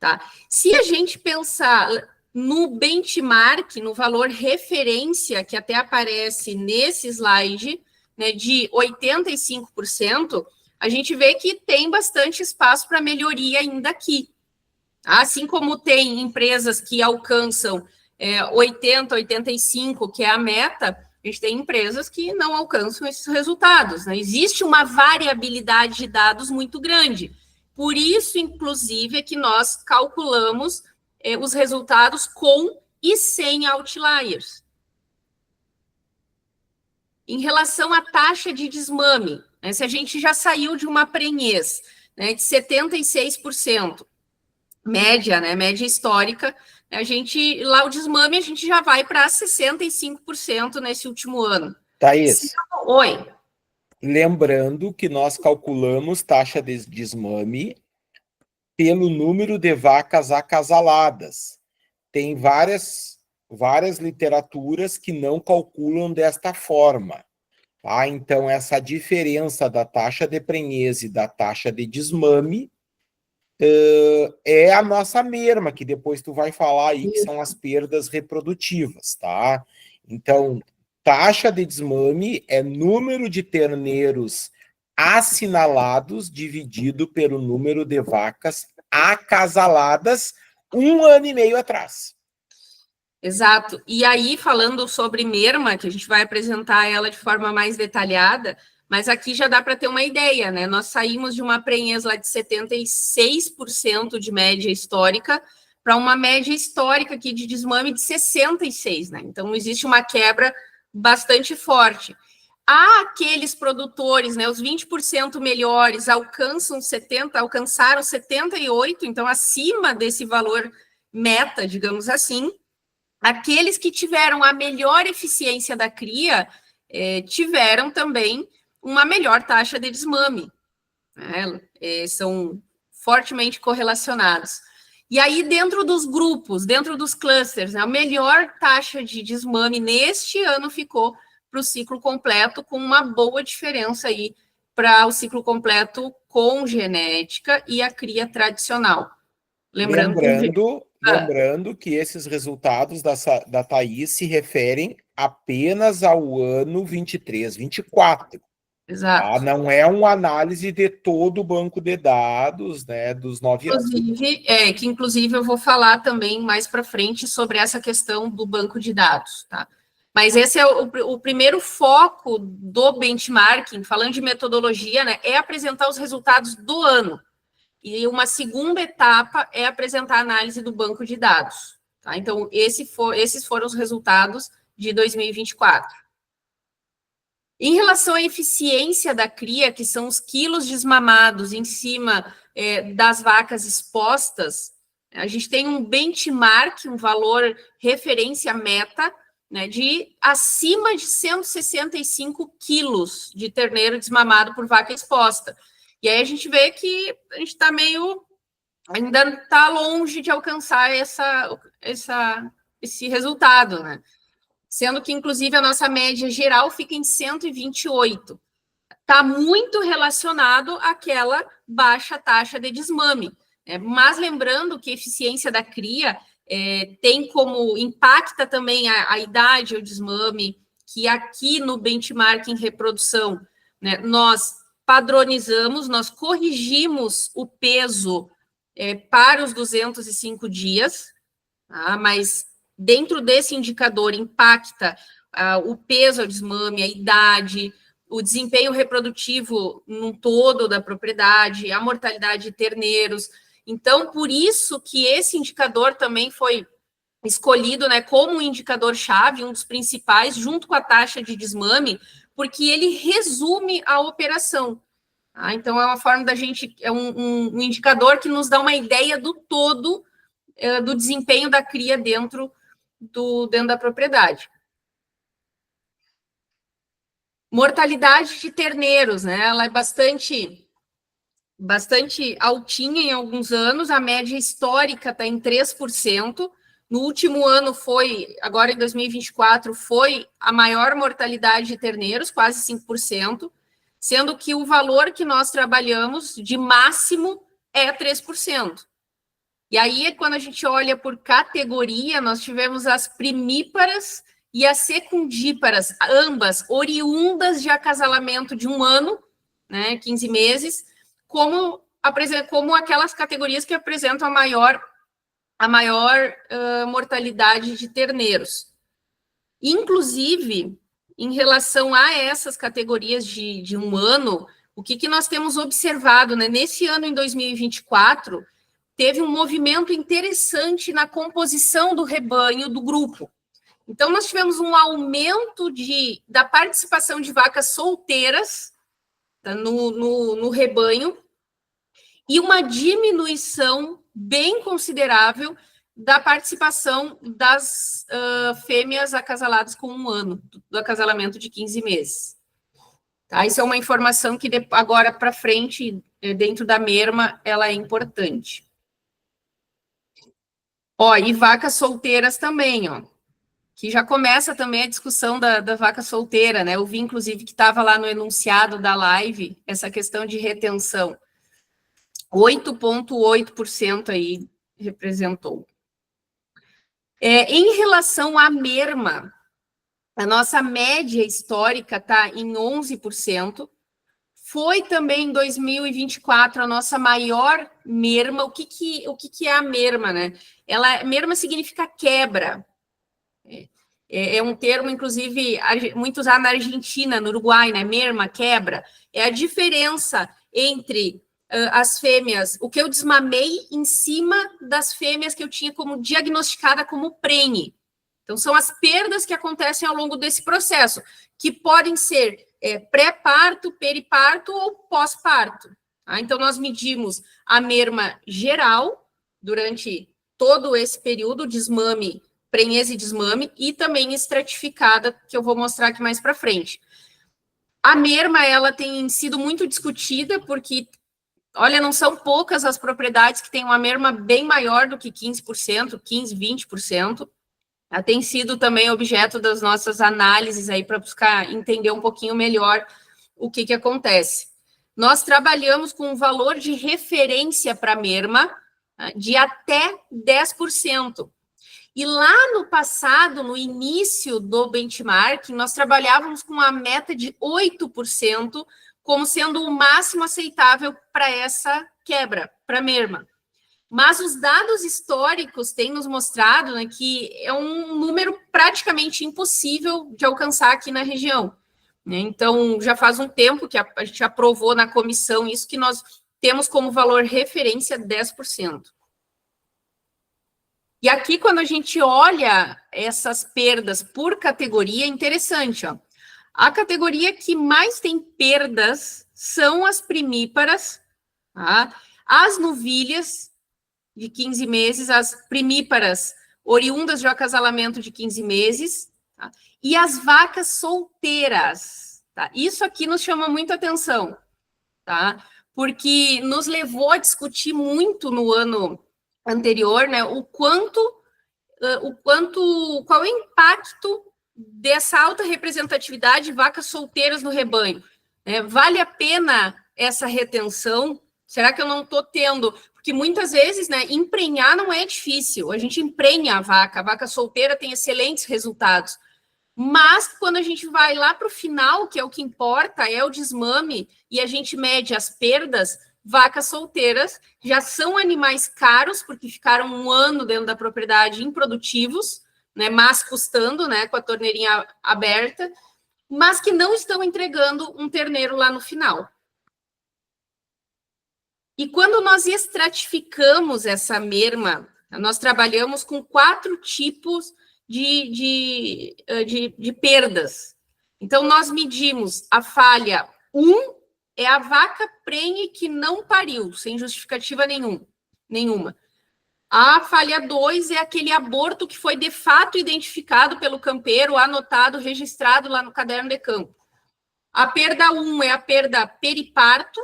Tá? Se a gente pensar no benchmark, no valor referência, que até aparece nesse slide, né, de 85%, a gente vê que tem bastante espaço para melhoria ainda aqui. Assim como tem empresas que alcançam 80%, 85%, que é a meta, a gente tem empresas que não alcançam esses resultados. Né? Existe uma variabilidade de dados muito grande. Por isso, inclusive, é que nós calculamos os resultados com e sem outliers. Em relação à taxa de desmame, né, se a gente já saiu de uma prenhez, né, de 76%, média, né, média histórica, lá o desmame a gente já vai para 65% nesse último ano. Thaís, oi. Lembrando que nós calculamos taxa de desmame pelo número de vacas acasaladas. Tem várias literaturas que não calculam desta forma. Tá? Então, essa diferença da taxa de prenhez e da taxa de desmame é a nossa merma, que depois tu vai falar aí, que são as perdas reprodutivas, tá? Então, taxa de desmame é número de terneiros assinalados dividido pelo número de vacas acasaladas 1 ano e meio atrás. Exato. E aí, falando sobre merma, que a gente vai apresentar ela de forma mais detalhada, Mas aqui já dá para ter uma ideia, né? Nós saímos de uma prenhez lá de 76% de média histórica para uma média histórica aqui de desmame de 66%, né? Então, existe uma quebra bastante forte. Há aqueles produtores, né, os 20% melhores alcançaram 78%, então acima desse valor meta, digamos assim. Aqueles que tiveram a melhor eficiência da cria tiveram também uma melhor taxa de desmame, né? São fortemente correlacionados. E aí, dentro dos grupos, dentro dos clusters, né, a melhor taxa de desmame neste ano ficou para o ciclo completo, com uma boa diferença aí para o ciclo completo com genética e a cria tradicional. Lembrando que esses resultados da Thaís se referem apenas ao ano 23, 24. Exato. Tá? Não é uma análise de todo o banco de dados, né, dos 9 anos. Inclusive eu vou falar também mais para frente sobre essa questão do banco de dados, tá? Mas esse é o primeiro foco do benchmarking, falando de metodologia, né, é apresentar os resultados do ano. E uma segunda etapa é apresentar a análise do banco de dados. Tá? Então, esses foram os resultados de 2024. Em relação à eficiência da cria, que são os quilos desmamados em cima das vacas expostas, a gente tem um benchmark, um valor referência meta, né, de acima de 165 quilos de terneiro desmamado por vaca exposta. E aí a gente vê que a gente está ainda está longe de alcançar esse resultado, né? Sendo que, inclusive, a nossa média geral fica em 128. Está muito relacionado àquela baixa taxa de desmame. Mas lembrando que a eficiência da cria tem como impacta também a idade, o desmame, que aqui no benchmark em reprodução, né, nós padronizamos, nós corrigimos o peso para os 205 dias, tá? Mas dentro desse indicador impacta o peso, o desmame, a idade, o desempenho reprodutivo num todo da propriedade, a mortalidade de terneiros. Então, por isso que esse indicador também foi escolhido, né, como um indicador-chave, um dos principais, junto com a taxa de desmame, porque ele resume a operação. Tá? Então, é uma forma da gente, é um indicador que nos dá uma ideia do todo do desempenho da cria dentro da propriedade. Mortalidade de terneiros, né? Ela é bastante altinha em alguns anos, a média histórica está em 3%. No último ano agora em 2024, foi a maior mortalidade de terneiros, quase 5%, sendo que o valor que nós trabalhamos de máximo é 3%. E aí, quando a gente olha por categoria, nós tivemos as primíparas e as secundíparas, ambas oriundas de acasalamento de um ano, né, 15 meses, como aquelas categorias que apresentam a maior mortalidade de terneiros. Inclusive, em relação a essas categorias de um ano, o que nós temos observado, né? Nesse ano, em 2024, teve um movimento interessante na composição do rebanho do grupo. Então, nós tivemos um aumento da participação de vacas solteiras, tá, no rebanho, e uma diminuição bem considerável da participação das fêmeas acasaladas com um ano, do acasalamento de 15 meses. Tá? Isso é uma informação que agora para frente, dentro da merma, ela é importante. E vacas solteiras também, que já começa também a discussão da vaca solteira, né? Eu vi, inclusive, que estava lá no enunciado da live, essa questão de retenção. 8,8% aí representou. Em relação à merma, a nossa média histórica está em 11%. Foi também em 2024 a nossa maior merma. O que é a merma, né? Merma significa quebra. É um termo, inclusive, muito usado na Argentina, no Uruguai, né? Merma, quebra. É a diferença entre as fêmeas, o que eu desmamei em cima das fêmeas que eu tinha como diagnosticada como prenhe. Então, são as perdas que acontecem ao longo desse processo, que podem ser pré-parto, periparto ou pós-parto. Tá? Então, nós medimos a merma geral durante todo esse período, desmame, prenhese e desmame, e também estratificada, que eu vou mostrar aqui mais para frente. A merma, ela tem sido muito discutida, porque, olha, não são poucas as propriedades que têm uma merma bem maior do que 15%, 15%, 20%. Ela tem sido também objeto das nossas análises aí para buscar entender um pouquinho melhor o que acontece. Nós trabalhamos com um valor de referência para a merma de até 10%. E lá no passado, no início do benchmarking, nós trabalhávamos com uma meta de 8% como sendo o máximo aceitável para essa quebra, para a merma. Mas os dados históricos têm nos mostrado, né, que é um número praticamente impossível de alcançar aqui na região. Né? Então, já faz um tempo que a gente aprovou na comissão isso, que nós temos como valor referência 10%. E aqui, quando a gente olha essas perdas por categoria, é interessante. Ó. A categoria que mais tem perdas são as primíparas, tá? As novilhas de 15 meses, as primíparas oriundas de acasalamento de 15 meses, tá? E as vacas solteiras. Tá? Isso aqui nos chama muita atenção, tá? Porque nos levou a discutir muito no ano anterior, né, qual é o impacto dessa alta representatividade de vacas solteiras no rebanho. Vale a pena essa retenção? Será que eu não estou tendo? Porque muitas vezes, né, emprenhar não é difícil, a gente emprenha a vaca solteira tem excelentes resultados, mas quando a gente vai lá para o final, que é o que importa, é o desmame, e a gente mede as perdas, vacas solteiras já são animais caros, porque ficaram um ano dentro da propriedade improdutivos, né, mas custando, né, com a torneirinha aberta, mas que não estão entregando um terneiro lá no final. E quando nós estratificamos essa merma, nós trabalhamos com 4 tipos de perdas. Então, nós medimos a falha 1, é a vaca prenhe que não pariu, sem justificativa nenhuma. A falha 2 é aquele aborto que foi de fato identificado pelo campeiro, anotado, registrado lá no caderno de campo. A perda 1 é a perda periparto,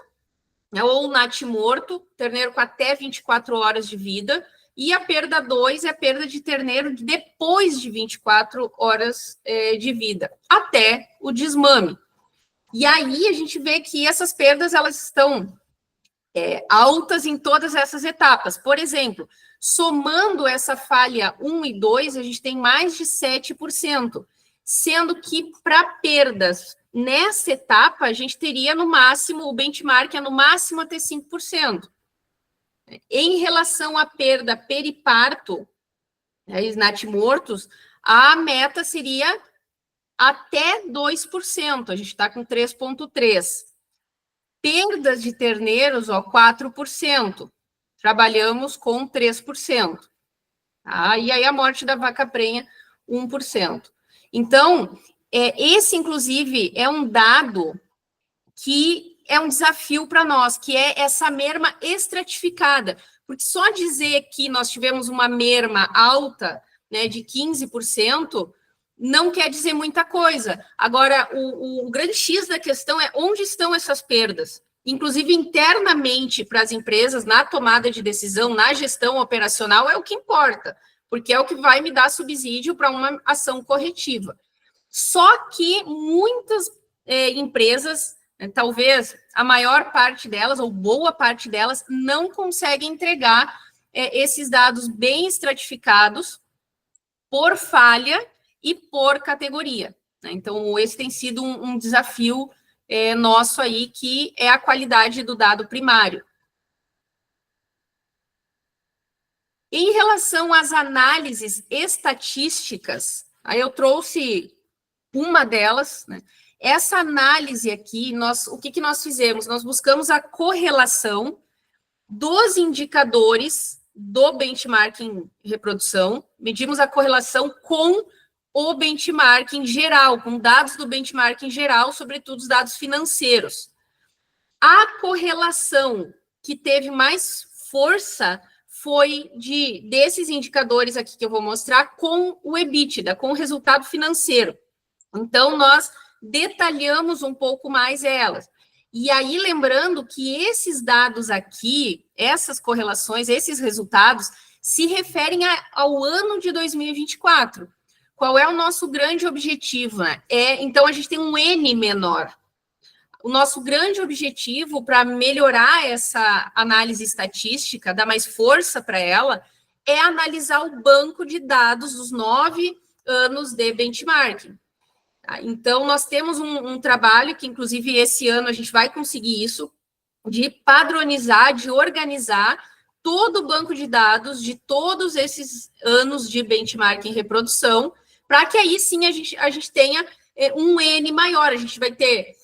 ou natimorto, terneiro com até 24 horas de vida, e a perda 2 é a perda de terneiro depois de 24 horas de vida, até o desmame. E aí a gente vê que essas perdas elas estão altas em todas essas etapas. Por exemplo, somando essa falha 1 e 2, a gente tem mais de 7%, sendo que para perdas nessa etapa, a gente teria no máximo, o benchmark é no máximo até 5%. Em relação à perda periparto, natimortos, a meta seria até 2%, a gente está com 3,3%. Perdas de terneiros, 4%. Trabalhamos com 3%. Tá? E aí a morte da vaca prenha, 1%. Então, esse, inclusive, é um dado que é um desafio para nós, que é essa merma estratificada. Porque só dizer que nós tivemos uma merma alta, né, de 15%, não quer dizer muita coisa. Agora, o grande X da questão é onde estão essas perdas. Inclusive, internamente, para as empresas, na tomada de decisão, na gestão operacional, é o que importa, porque é o que vai me dar subsídio para uma ação corretiva. Só que muitas empresas, talvez a maior parte delas, ou boa parte delas, não conseguem entregar esses dados bem estratificados por falha e por categoria. Né? Então, esse tem sido um desafio nosso aí, que é a qualidade do dado primário. Em relação às análises estatísticas, Aí eu trouxe uma delas, né? Essa análise aqui, o que nós fizemos? Nós buscamos a correlação dos indicadores do benchmarking reprodução, medimos a correlação com o benchmarking geral, com dados do benchmarking geral, sobretudo os dados financeiros. A correlação que teve mais força foi desses indicadores aqui que eu vou mostrar com o EBITDA, com o resultado financeiro. Então, nós detalhamos um pouco mais elas. E aí, lembrando que esses dados aqui, essas correlações, esses resultados, se referem ao ano de 2024. Qual é o nosso grande objetivo? Né? Então, a gente tem um N menor. O nosso grande objetivo para melhorar essa análise estatística, dar mais força para ela, é analisar o banco de dados dos 9 anos de benchmarking. Então, nós temos um trabalho que, inclusive, esse ano a gente vai conseguir isso, de padronizar, de organizar todo o banco de dados de todos esses anos de benchmarking e reprodução, para que aí sim a gente tenha um N maior. A gente vai ter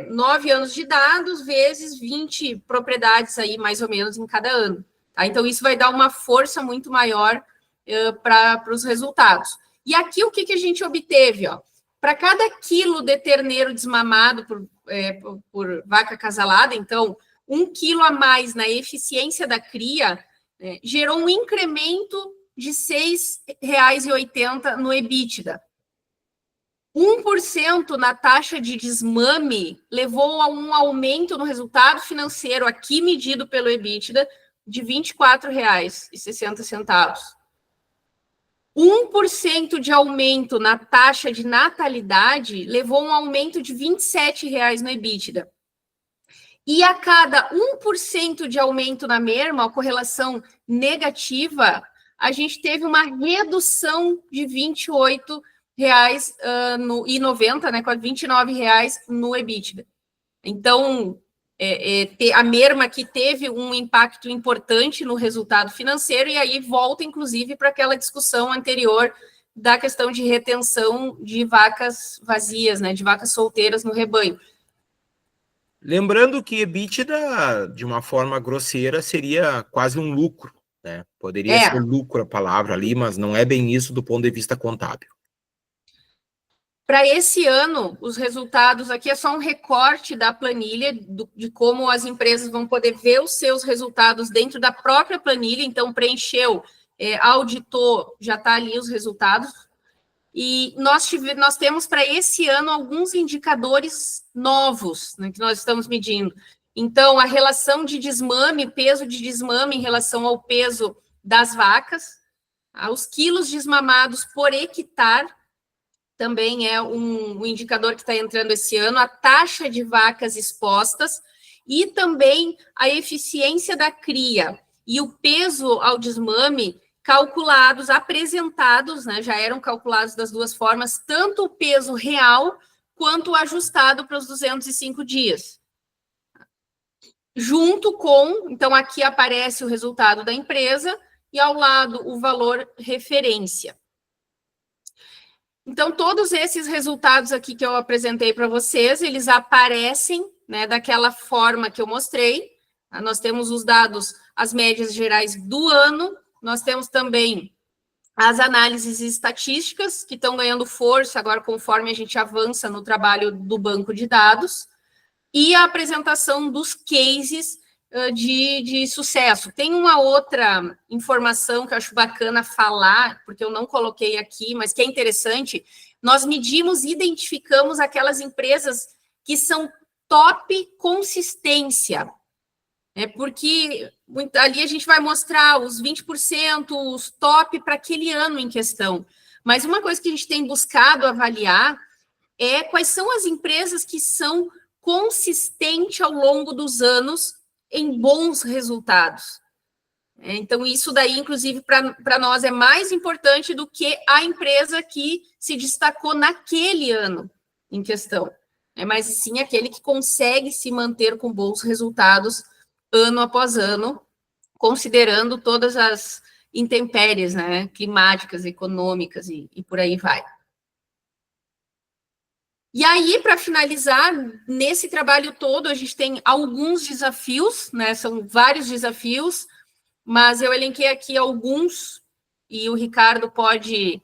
9 anos de dados vezes 20 propriedades aí, mais ou menos, em cada ano. Tá? Então, isso vai dar uma força muito maior para os resultados. E aqui, o que a gente obteve? Para cada quilo de terneiro desmamado por vaca acasalada, então, 1 quilo a mais na eficiência da cria, gerou um incremento de R$ 6,80 no EBITDA. 1% na taxa de desmame levou a um aumento no resultado financeiro, aqui medido pelo EBITDA, de R$ 24,60. 1% de aumento na taxa de natalidade levou a um aumento de R$ 27,00 no EBITDA. E a cada 1% de aumento na merma, a correlação negativa, a gente teve uma redução de R$ 28,90, né, com R$ 29,00 no EBITDA. Então, a merma aqui teve um impacto importante no resultado financeiro, e aí volta, inclusive, para aquela discussão anterior da questão de retenção de vacas vazias, né, de vacas solteiras no rebanho. Lembrando que EBITDA, de uma forma grosseira, seria quase um lucro, né? Poderia ser lucro a palavra ali, mas não é bem isso do ponto de vista contábil. Para esse ano, os resultados aqui é só um recorte da planilha, de como as empresas vão poder ver os seus resultados dentro da própria planilha. Então, preencheu, auditou, já está ali os resultados. E nós temos para esse ano alguns indicadores novos, né, que nós estamos medindo. Então, a relação de desmame, peso de desmame em relação ao peso das vacas, os quilos desmamados por hectare, também é um indicador que está entrando esse ano, a taxa de vacas expostas e também a eficiência da cria e o peso ao desmame calculados, apresentados, né, já eram calculados das duas formas, tanto o peso real quanto ajustado para os 205 dias. Junto com, então aqui aparece o resultado da empresa e ao lado o valor referência. Então, todos esses resultados aqui que eu apresentei para vocês, eles aparecem, né, daquela forma que eu mostrei. Nós temos os dados, as médias gerais do ano, nós temos também as análises estatísticas, que estão ganhando força agora conforme a gente avança no trabalho do banco de dados, e a apresentação dos cases de sucesso. Tem uma outra informação que eu acho bacana falar, porque eu não coloquei aqui, mas que é interessante. Nós medimos e identificamos aquelas empresas que são top consistência. Porque ali a gente vai mostrar os 20%, os top para aquele ano em questão. Mas uma coisa que a gente tem buscado avaliar é quais são as empresas que são consistentes ao longo dos anos em bons resultados. Então, isso daí, inclusive, para nós é mais importante do que a empresa que se destacou naquele ano em questão. Mas sim aquele que consegue se manter com bons resultados ano após ano, considerando todas as intempéries, né, climáticas, econômicas e por aí vai. E aí, para finalizar, nesse trabalho todo, a gente tem alguns desafios, né, são vários desafios, mas eu elenquei aqui alguns, e o Ricardo pode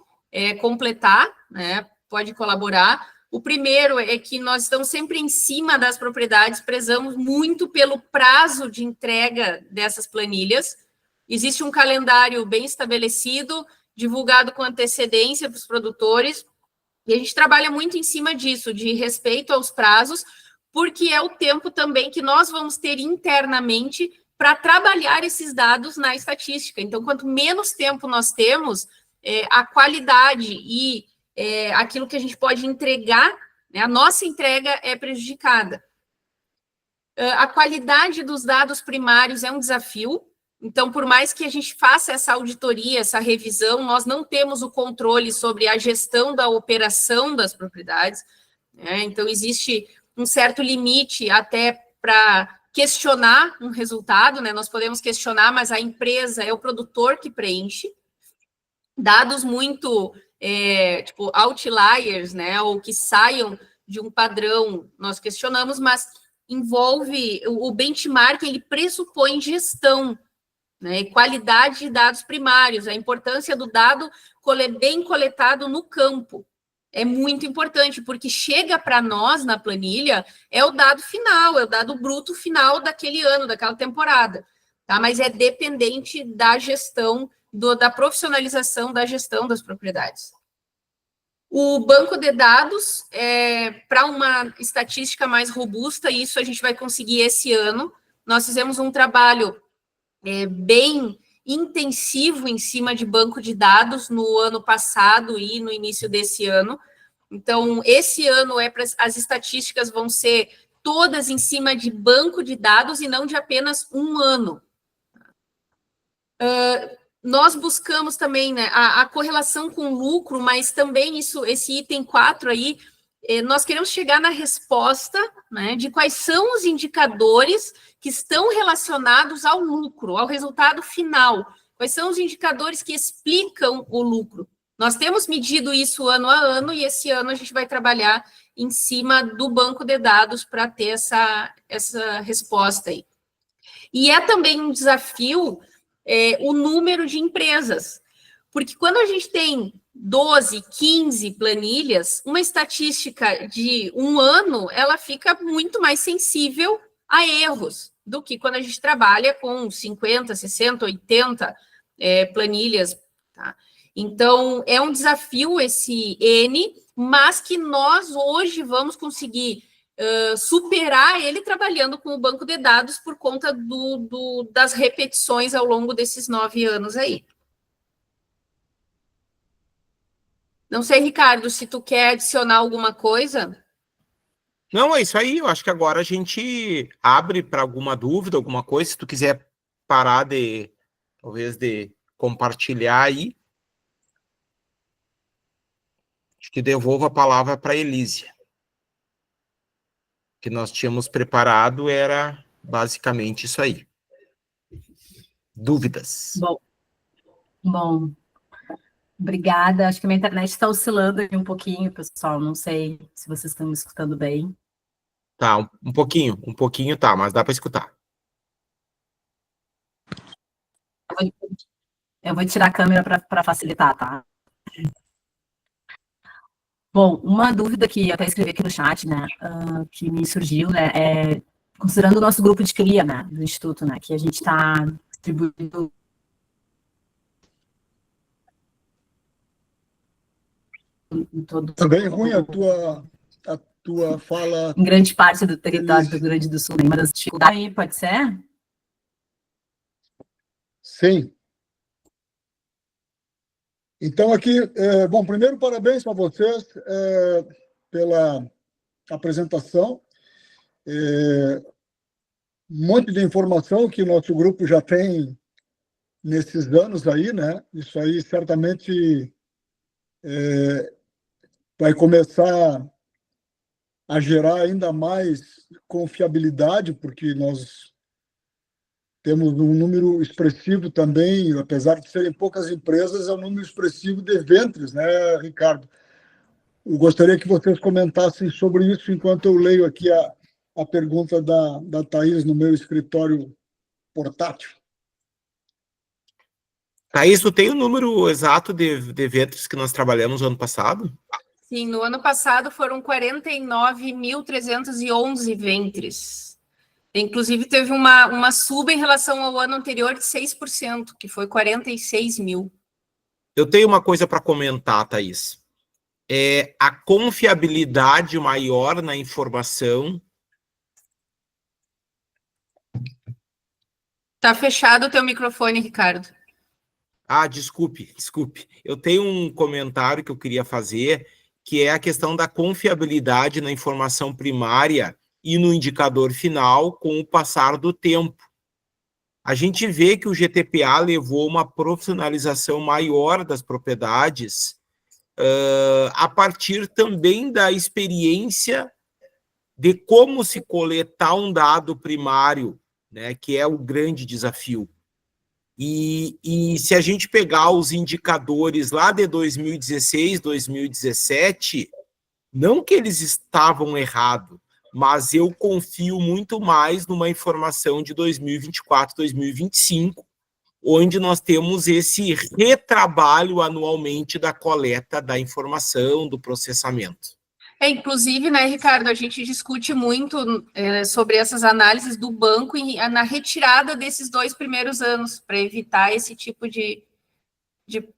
completar, né, pode colaborar. O primeiro é que nós estamos sempre em cima das propriedades, prezamos muito pelo prazo de entrega dessas planilhas. Existe um calendário bem estabelecido, divulgado com antecedência para os produtores, e a gente trabalha muito em cima disso, de respeito aos prazos, porque é o tempo também que nós vamos ter internamente para trabalhar esses dados na estatística. Então, quanto menos tempo nós temos, a qualidade e aquilo que a gente pode entregar, né, a nossa entrega é prejudicada. A qualidade dos dados primários é um desafio. Então, por mais que a gente faça essa auditoria, essa revisão, nós não temos o controle sobre a gestão da operação das propriedades, né? Então, existe um certo limite até para questionar um resultado, né? Nós podemos questionar, mas a empresa é o produtor que preenche. Dados muito, tipo, outliers, né? Ou que saiam de um padrão, nós questionamos, mas envolve, o benchmark, ele pressupõe gestão, né, e qualidade de dados primários, a importância do dado bem coletado no campo. É muito importante, porque chega para nós na planilha, é o dado final, é o dado bruto final daquele ano, daquela temporada, tá? Mas é dependente da gestão, da profissionalização da gestão das propriedades. O banco de dados, para uma estatística mais robusta, isso a gente vai conseguir esse ano. Nós fizemos um trabalho bem intensivo em cima de banco de dados no ano passado e no início desse ano. Então, esse ano as estatísticas vão ser todas em cima de banco de dados e não de apenas um ano. Nós buscamos também, né, a correlação com lucro, mas também esse item 4 aí, nós queremos chegar na resposta, né, de quais são os indicadores que estão relacionados ao lucro, ao resultado final. Quais são os indicadores que explicam o lucro? Nós temos medido isso ano a ano e esse ano a gente vai trabalhar em cima do banco de dados para ter essa resposta aí. E é também um desafio o número de empresas, porque quando a gente tem 12, 15 planilhas, uma estatística de um ano, ela fica muito mais sensível a erros do que quando a gente trabalha com 50, 60, 80 planilhas, tá? Então, é um desafio esse N, mas que nós hoje vamos conseguir superar ele trabalhando com o banco de dados por conta das repetições ao longo desses 9 anos aí. Não sei, Ricardo, se tu quer adicionar alguma coisa. Não, é isso aí. Eu acho que agora a gente abre para alguma dúvida, alguma coisa. Se tu quiser parar talvez de compartilhar aí, acho que devolvo a palavra para a Elísia. O que nós tínhamos preparado era basicamente isso aí. Dúvidas? Bom, obrigada. Acho que a minha internet está oscilando aqui um pouquinho, pessoal. Não sei se vocês estão me escutando bem. Tá, um pouquinho tá, mas dá para escutar. Eu vou tirar a câmera para facilitar, tá? Bom, uma dúvida que eu até escrevi aqui no chat, né, que me surgiu, né, considerando o nosso grupo de cria, né, do Instituto, né, que a gente está distribuindo em todo... Tá bem ruim a tua fala. Em grande parte do território do Rio Grande do Sul, uma das dificuldades aí, pode ser? Sim. Então, aqui, bom, primeiro, parabéns para vocês pela apresentação. Um monte de informação que o nosso grupo já tem nesses anos aí, né? Isso aí certamente vai começar a gerar ainda mais confiabilidade, porque nós Temos um número expressivo também, apesar de serem poucas empresas, é um número expressivo de ventres, né, Ricardo? Eu gostaria que vocês comentassem sobre isso enquanto eu leio aqui a pergunta da Thaís no meu escritório portátil. Thaís, tu tem o número exato de ventres que nós trabalhamos no ano passado? Sim, no ano passado foram 49.311 ventres. Inclusive, teve uma suba em relação ao ano anterior de 6%, que foi 46 mil. Eu tenho uma coisa para comentar, Thaís. É a confiabilidade maior na informação. Tá fechado o teu microfone, Ricardo. Ah, desculpe. Eu tenho um comentário que eu queria fazer, que é a questão da confiabilidade na informação primária e no indicador final com o passar do tempo. A gente vê que o GTPA levou uma profissionalização maior das propriedades a partir também da experiência de como se coletar um dado primário, né, que é o grande desafio. E se a gente pegar os indicadores lá de 2016, 2017, não que eles estavam errados, mas eu confio muito mais numa informação de 2024, 2025, onde nós temos esse retrabalho anualmente da coleta da informação, do processamento. Inclusive, né, Ricardo, a gente discute muito sobre essas análises do banco na retirada desses 2 primeiros anos, para evitar esse tipo de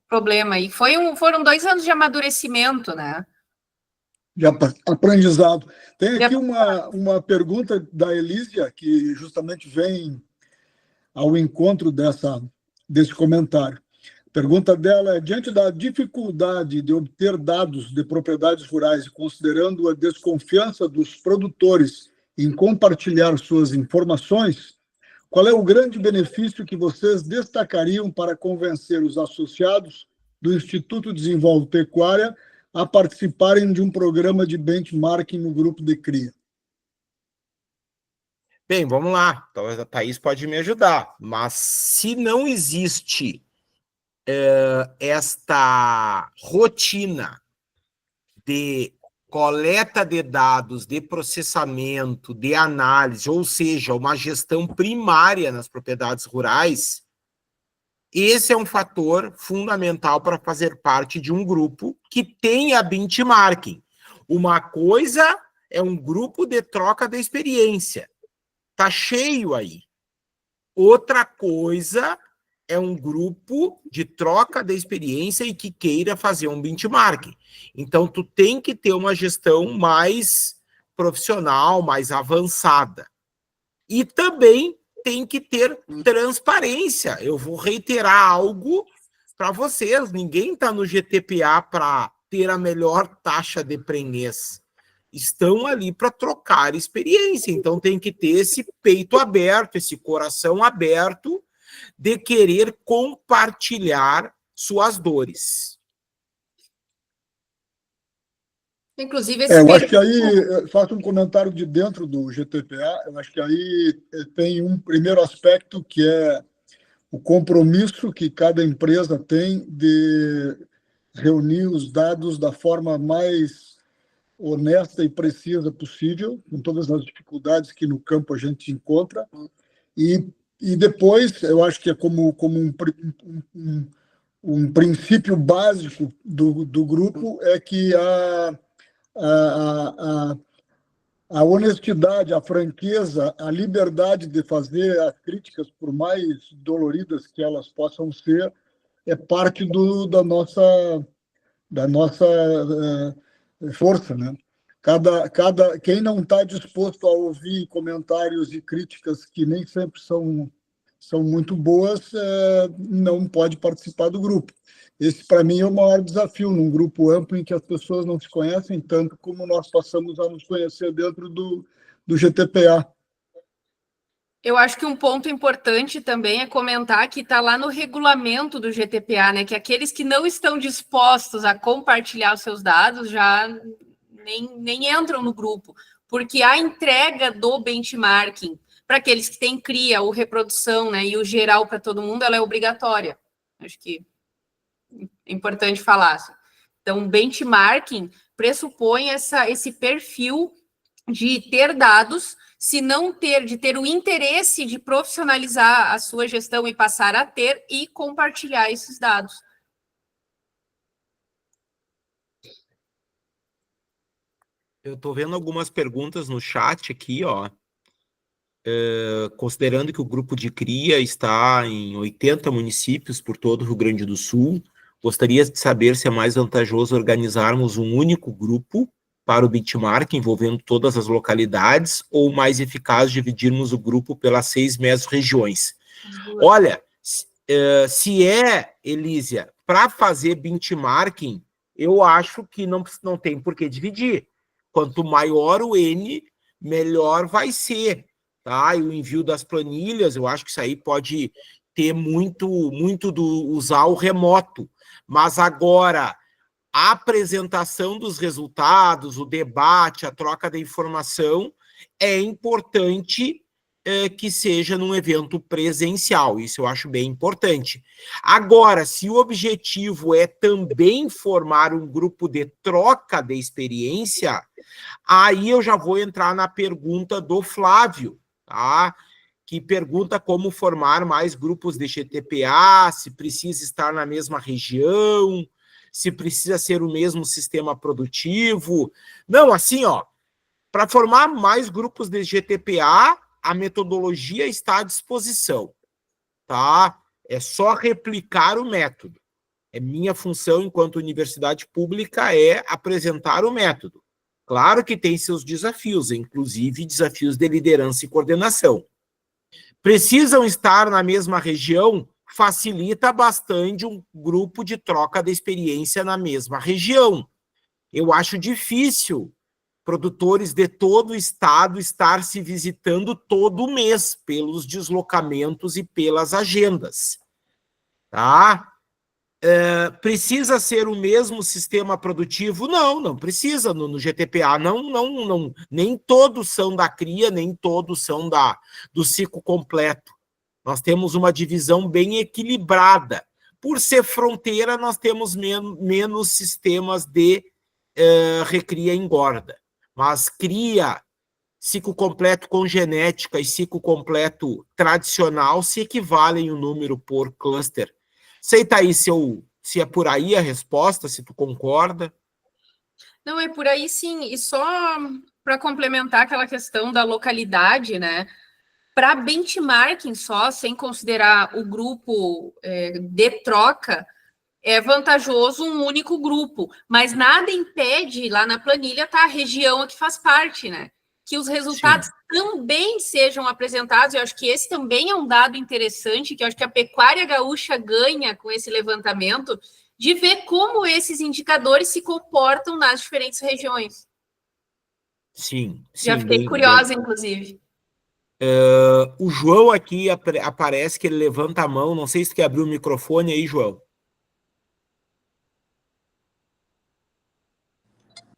problema. E foram 2 anos de amadurecimento, né? De aprendizado. Tem aqui uma pergunta da Elísia, que justamente vem ao encontro desse comentário. A pergunta dela é: diante da dificuldade de obter dados de propriedades rurais, considerando a desconfiança dos produtores em compartilhar suas informações, qual é o grande benefício que vocês destacariam para convencer os associados do Instituto Desenvolve Pecuária a participarem de um programa de benchmarking no grupo de cria? Bem, vamos lá. Talvez a Thaís pode me ajudar. Mas se não existe esta rotina de coleta de dados, de processamento, de análise, ou seja, uma gestão primária nas propriedades rurais, esse é um fator fundamental para fazer parte de um grupo que tenha benchmarking. Uma coisa é um grupo de troca de experiência. Está cheio aí. Outra coisa é um grupo de troca de experiência e que queira fazer um benchmarking. Então, tu tem que ter uma gestão mais profissional, mais avançada. E também tem que ter transparência. Eu vou reiterar algo para vocês. Ninguém está no GTPA para ter a melhor taxa de prenhez. Estão ali para trocar experiência. Então, tem que ter esse peito aberto, esse coração aberto de querer compartilhar suas dores. Inclusive, eu acho que aí, faço um comentário de dentro do GTPA, eu acho que aí tem um primeiro aspecto que é o compromisso que cada empresa tem de reunir os dados da forma mais honesta e precisa possível, com todas as dificuldades que no campo a gente encontra, e depois, eu acho que é como um princípio básico do grupo, é que a honestidade, a franqueza, a liberdade de fazer as críticas, por mais doloridas que elas possam ser, é parte da nossa força, né? Quem não está disposto a ouvir comentários e críticas que nem sempre são muito boas, não pode participar do grupo. Esse, para mim, é o maior desafio num grupo amplo em que as pessoas não se conhecem tanto como nós passamos a nos conhecer dentro do GTPA. Eu acho que um ponto importante também é comentar que está lá no regulamento do GTPA, né, que aqueles que não estão dispostos a compartilhar os seus dados já nem entram no grupo, porque a entrega do benchmarking para aqueles que têm cria ou reprodução, né, e o geral para todo mundo, ela é obrigatória. Acho que é importante falar. Assim. Então, benchmarking pressupõe esse perfil de ter dados, se não ter, de ter o interesse de profissionalizar a sua gestão e passar a ter e compartilhar esses dados. Eu estou vendo algumas perguntas no chat aqui, ó. Considerando que o grupo de cria está em 80 municípios por todo o Rio Grande do Sul, gostaria de saber se é mais vantajoso organizarmos um único grupo para o benchmark envolvendo todas as localidades ou mais eficaz dividirmos o grupo pelas 6 mesorregiões. Olha, se Elísia, para fazer benchmarking, eu acho que não tem por que dividir. Quanto maior o N, melhor vai ser. Tá? E o envio das planilhas, eu acho que isso aí pode ter muito do usar o remoto. Mas agora, a apresentação dos resultados, o debate, a troca da informação, é importante que seja num evento presencial. Isso eu acho bem importante. Agora, se o objetivo é também formar um grupo de troca de experiência, aí eu já vou entrar na pergunta do Flávio, tá? Que pergunta como formar mais grupos de GTPA, se precisa estar na mesma região, se precisa ser o mesmo sistema produtivo. Não, assim, ó, para formar mais grupos de GTPA, a metodologia está à disposição, tá? É só replicar o método. Minha função enquanto universidade pública é apresentar o método. Claro que tem seus desafios, inclusive desafios de liderança e coordenação. Precisam estar na mesma região? Facilita bastante um grupo de troca de experiência na mesma região. Eu acho difícil produtores de todo o estado estar se visitando todo mês pelos deslocamentos e pelas agendas. Tá? Precisa ser o mesmo sistema produtivo? Não, não precisa. No GTPA, não, nem todos são da cria, nem todos são do ciclo completo. Nós temos uma divisão bem equilibrada. Por ser fronteira, nós temos menos sistemas de recria e engorda. Mas cria, ciclo completo com genética e ciclo completo tradicional se equivalem o número por cluster. Sei, Thaís, se é por aí a resposta, se tu concorda. Não, é por aí sim. E só para complementar aquela questão da localidade, né? Para benchmarking só, sem considerar o grupo de troca, é vantajoso um único grupo, mas nada impede lá na planilha a região a que faz parte, né? Que os resultados também sejam apresentados. Eu acho que esse também é um dado interessante, que eu acho que a pecuária gaúcha ganha com esse levantamento, de ver como esses indicadores se comportam nas diferentes regiões. Sim. Já fiquei curiosa, inclusive. O João aqui aparece que ele levanta a mão. Não sei se tu quer abrir o microfone aí, João.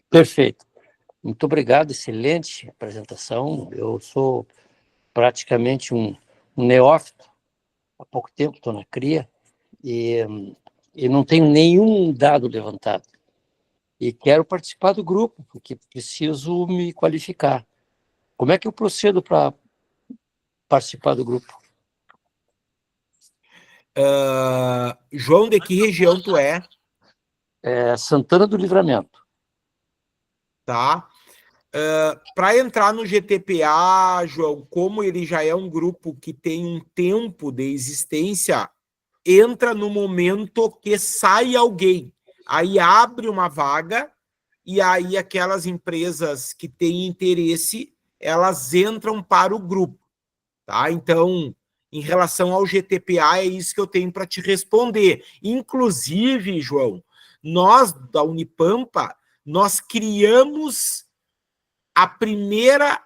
Perfeito. Muito obrigado, excelente apresentação. Eu sou praticamente um neófito, há pouco tempo estou na cria, e não tenho nenhum dado levantado. E quero participar do grupo, porque preciso me qualificar. Como é que eu procedo para participar do grupo? João, de que região tu é? Santana do Livramento. Tá. Para entrar no GTPA, João, como ele já é um grupo que tem um tempo de existência, entra no momento que sai alguém. Aí abre uma vaga e aí aquelas empresas que têm interesse, elas entram para o grupo. Tá? Então, em relação ao GTPA, é isso que eu tenho para te responder. Inclusive, João, nós da Unipampa, nós criamos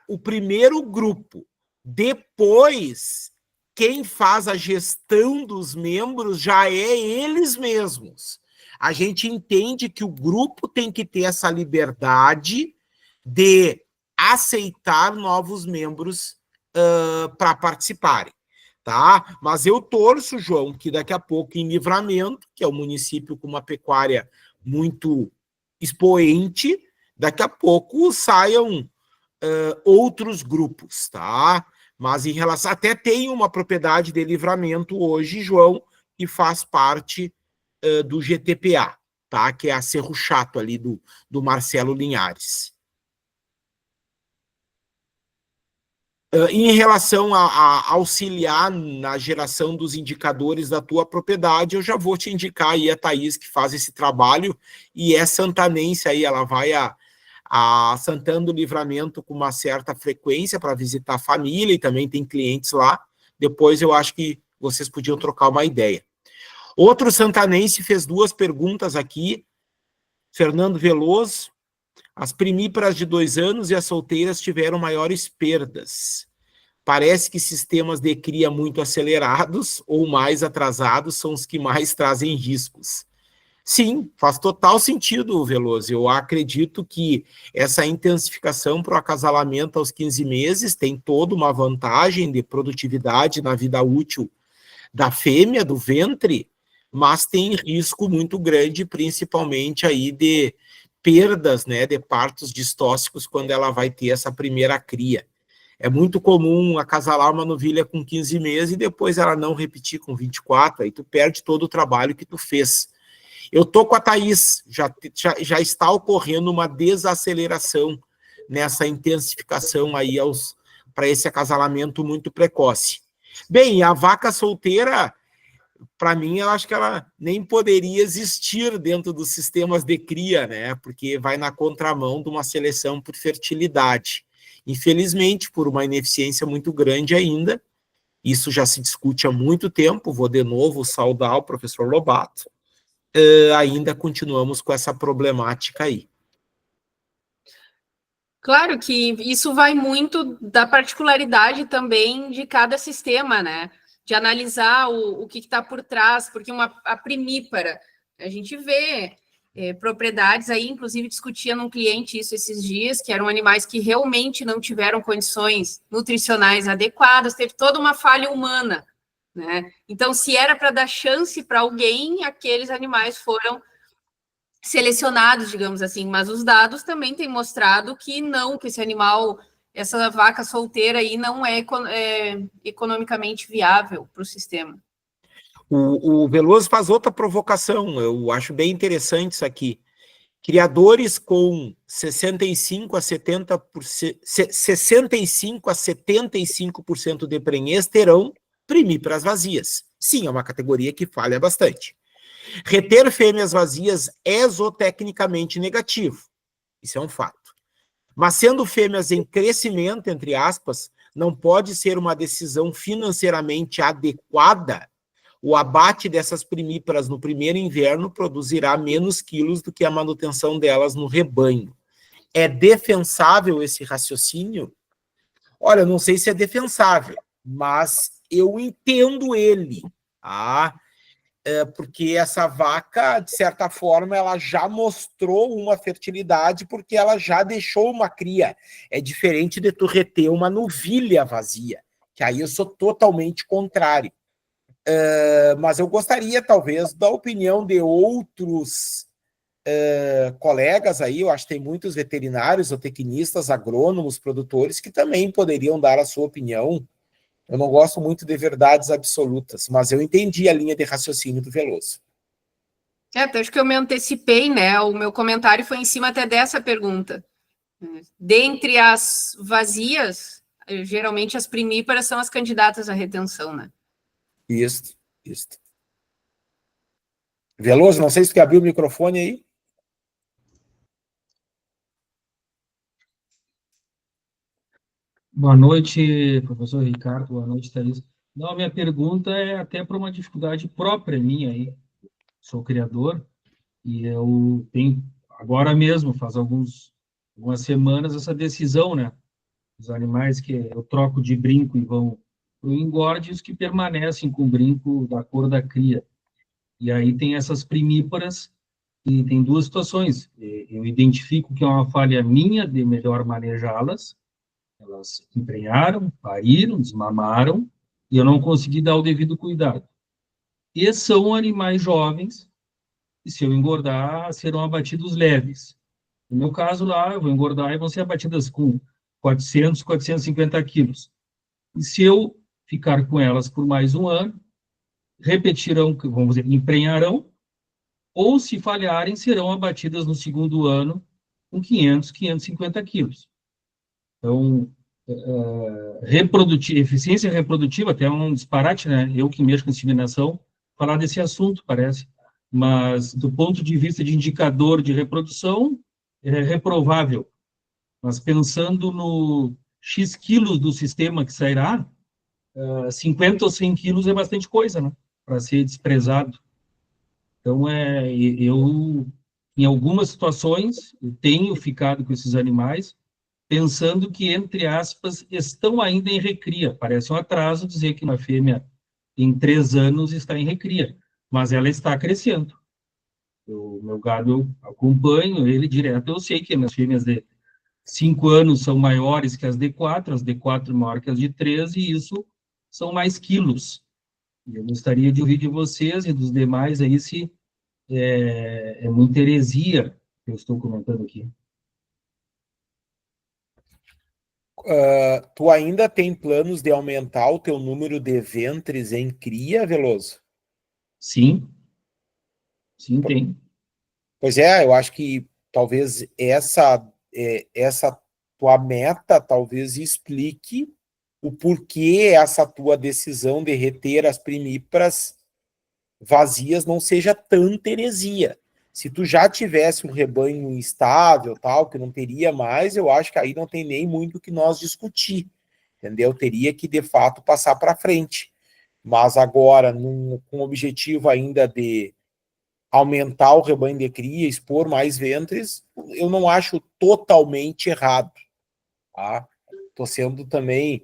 o primeiro grupo. Depois, quem faz a gestão dos membros já é eles mesmos. A gente entende que o grupo tem que ter essa liberdade de aceitar novos membros para participarem, tá? Mas eu torço, João, que daqui a pouco em Livramento, que é um município com uma pecuária muito expoente, daqui a pouco saiam outros grupos, tá? Mas em relação... Até tem uma propriedade de Livramento hoje, João, que faz parte do GTPA, tá? Que é a Cerro Chato ali do Marcelo Linhares. Em relação a auxiliar na geração dos indicadores da tua propriedade, eu já vou te indicar aí a Thaís, que faz esse trabalho, e é santanense aí, ela vai a Santana do Livramento com uma certa frequência para visitar a família, e também tem clientes lá. Depois eu acho que vocês podiam trocar uma ideia. Outro santanense fez 2 perguntas aqui, Fernando Veloso. As primíparas de 2 anos e as solteiras tiveram maiores perdas. Parece que sistemas de cria muito acelerados ou mais atrasados são os que mais trazem riscos. Sim, faz total sentido, Veloso. Eu acredito que essa intensificação para o acasalamento aos 15 meses tem toda uma vantagem de produtividade na vida útil da fêmea, do ventre, mas tem risco muito grande, principalmente aí de perdas, né, de partos distóxicos quando ela vai ter essa primeira cria. É muito comum acasalar uma novilha com 15 meses e depois ela não repetir com 24, aí tu perde todo o trabalho que tu fez. Eu tô com a Thaís, já está ocorrendo uma desaceleração nessa intensificação aí para esse acasalamento muito precoce. Bem, a vaca solteira, para mim, eu acho que ela nem poderia existir dentro dos sistemas de cria, né? Porque vai na contramão de uma seleção por fertilidade. Infelizmente, por uma ineficiência muito grande ainda, isso já se discute há muito tempo, vou de novo saudar o professor Lobato, ainda continuamos com essa problemática aí. Claro que isso vai muito da particularidade também de cada sistema, né? De analisar o que está por trás, porque a primípara, a gente vê propriedades aí, inclusive discutia num cliente isso esses dias, que eram animais que realmente não tiveram condições nutricionais adequadas, teve toda uma falha humana, né? Então, se era para dar chance para alguém, aqueles animais foram selecionados, digamos assim, mas os dados também têm mostrado que não, que esse animal, essa vaca solteira aí não é economicamente viável para o sistema. O Veloso faz outra provocação, eu acho bem interessante isso aqui. Criadores com 65 a 75% de prenhez terão primíparas vazias. Sim, é uma categoria que falha bastante. Reter fêmeas vazias é zootecnicamente negativo. Isso é um fato. Mas sendo fêmeas em crescimento, entre aspas, não pode ser uma decisão financeiramente adequada. O abate dessas primíparas no primeiro inverno produzirá menos quilos do que a manutenção delas no rebanho. É defensável esse raciocínio? Olha, não sei se é defensável, mas eu entendo ele, tá? Porque essa vaca, de certa forma, ela já mostrou uma fertilidade porque ela já deixou uma cria. É diferente de tu reter uma novilha vazia, que aí eu sou totalmente contrário. Mas eu gostaria, talvez, da opinião de outros colegas aí, eu acho que tem muitos veterinários, zootecnistas, agrônomos, produtores, que também poderiam dar a sua opinião. Eu não gosto muito de verdades absolutas, mas eu entendi a linha de raciocínio do Veloso. Até acho que eu me antecipei, né? O meu comentário foi em cima até dessa pergunta. Dentre as vazias, geralmente as primíparas são as candidatas à retenção, né? Isso. Veloso, não sei se tu quer abrir o microfone aí. Boa noite, professor Ricardo. Boa noite, Thaís. Não, a minha pergunta é até para uma dificuldade própria minha aí. Sou criador e eu tenho agora mesmo, faz algumas semanas, essa decisão, né? Os animais que eu troco de brinco e vão para o engorde, os que permanecem com o brinco da cor da cria. E aí tem essas primíparas e tem 2 situações. Eu identifico que é uma falha minha de melhor manejá-las, Elas emprenharam, pariram, desmamaram, e eu não consegui dar o devido cuidado. E são animais jovens, e se eu engordar, serão abatidos leves. No meu caso lá, eu vou engordar e vão ser abatidas com 400, 450 quilos. E se eu ficar com elas por mais um ano, repetirão, vamos dizer, emprenharão, ou se falharem, serão abatidas no segundo ano com 500, 550 quilos. Então, eficiência reprodutiva, até é um disparate, né? Eu que mexo com inseminação, falar desse assunto, parece. Mas, do ponto de vista de indicador de reprodução, é reprovável. Mas, pensando no X quilos do sistema que sairá, 50 ou 100 quilos é bastante coisa, né? Para ser desprezado. Então, eu, em algumas situações, eu tenho ficado com esses animais, pensando que, entre aspas, estão ainda em recria. Parece um atraso dizer que uma fêmea, em 3 anos, está em recria, mas ela está crescendo. O meu gado, eu acompanho ele direto, eu sei que as fêmeas de 5 anos são maiores que as D4 maior que as de 3, e isso são mais quilos. Eu gostaria de ouvir de vocês e dos demais aí se é muita heresia que eu estou comentando aqui. Tu ainda tem planos de aumentar o teu número de ventres em cria, Veloso? Sim, tem. Pois é, eu acho que talvez essa tua meta talvez explique o porquê essa tua decisão de reter as primíparas vazias não seja tanta heresia. Se tu já tivesse um rebanho estável, tal, que não teria mais, eu acho que aí não tem nem muito o que nós discutir, entendeu? Teria que, de fato, passar para frente. Mas agora, com o objetivo ainda de aumentar o rebanho de cria, expor mais ventres, eu não acho totalmente errado. Tá? Estou sendo também,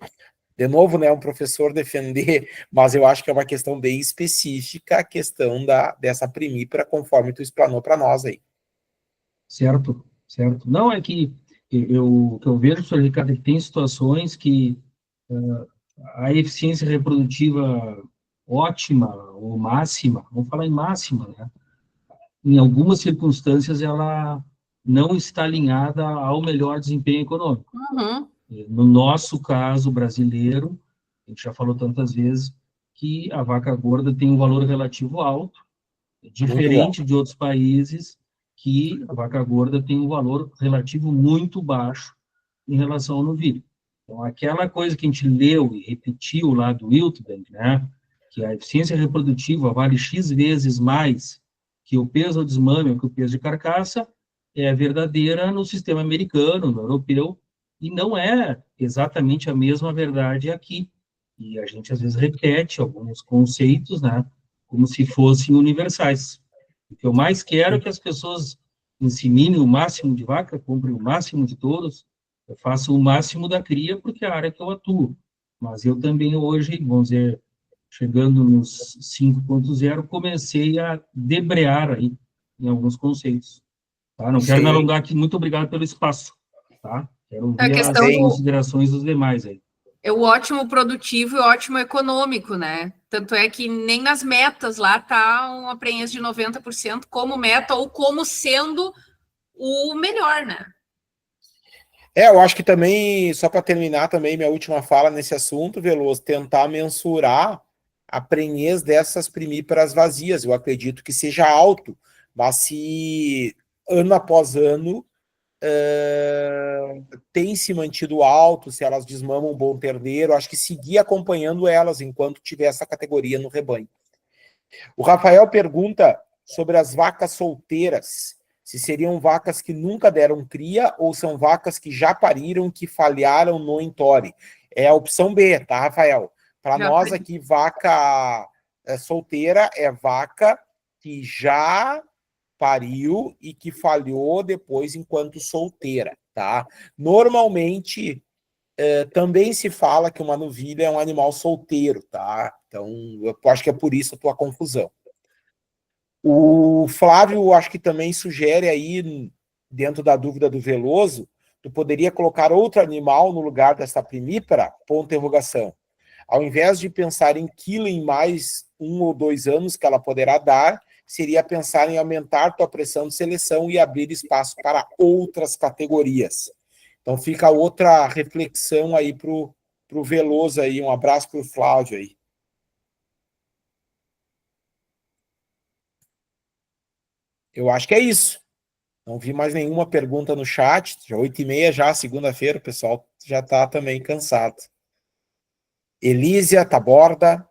de novo, né, um professor defender, mas eu acho que é uma questão bem específica, a questão dessa primípara, conforme tu explanou para nós aí. Certo. Não, é que eu vejo, professor Ricardo, que tem situações que a eficiência reprodutiva ótima ou máxima, vamos falar em máxima, né? Em algumas circunstâncias ela não está alinhada ao melhor desempenho econômico. Uhum. No nosso caso brasileiro, a gente já falou tantas vezes que a vaca gorda tem um valor relativo alto, diferente de outros países que a vaca gorda tem um valor relativo muito baixo em relação ao novilho. Então, aquela coisa que a gente leu e repetiu lá do Wiltbank, né, que a eficiência reprodutiva vale X vezes mais que o peso ao desmame ou que o peso de carcaça, é verdadeira no sistema americano, no europeu, e não é exatamente a mesma verdade aqui. E a gente, às vezes, repete alguns conceitos, né, como se fossem universais. O que eu mais quero é que as pessoas inseminem o máximo de vaca, comprem o máximo de touros, eu faço o máximo da cria, porque é a área que eu atuo. Mas eu também hoje, vamos dizer, chegando nos 5.0, comecei a debrear aí em alguns conceitos. Tá? Não quero me alongar aqui, muito obrigado pelo espaço. Tá? Quero ouvir as considerações dos demais aí. É o ótimo produtivo e o ótimo econômico, né? Tanto é que nem nas metas lá tá uma prenhez de 90% como meta ou como sendo o melhor, né? Eu acho que também, só para terminar também minha última fala nesse assunto, Veloso, tentar mensurar a prenhez dessas primíparas vazias. Eu acredito que seja alto, mas se ano após ano tem se mantido alto, se elas desmamam um bom terneiro, acho que seguir acompanhando elas enquanto tiver essa categoria no rebanho. O Rafael pergunta sobre as vacas solteiras, se seriam vacas que nunca deram cria ou são vacas que já pariram, que falharam no entore. É a opção B, tá, Rafael? Para nós aqui, vaca solteira é vaca que já pariu e que falhou depois enquanto solteira, tá? Normalmente, também se fala que uma novilha é um animal solteiro, tá? Então, eu acho que é por isso a tua confusão. O Flávio, acho que também sugere aí, dentro da dúvida do Veloso, tu poderia colocar outro animal no lugar dessa primípara? Ponto de interrogação. Ao invés de pensar em killing mais 1 ou 2 anos que ela poderá dar, seria pensar em aumentar tua pressão de seleção e abrir espaço para outras categorias. Então fica outra reflexão aí pro Veloso aí. Um abraço pro Flávio aí. Eu acho que é isso. Não vi mais nenhuma pergunta no chat. Já 8h30 já, segunda-feira, o pessoal já está também cansado. Elísia Taborda.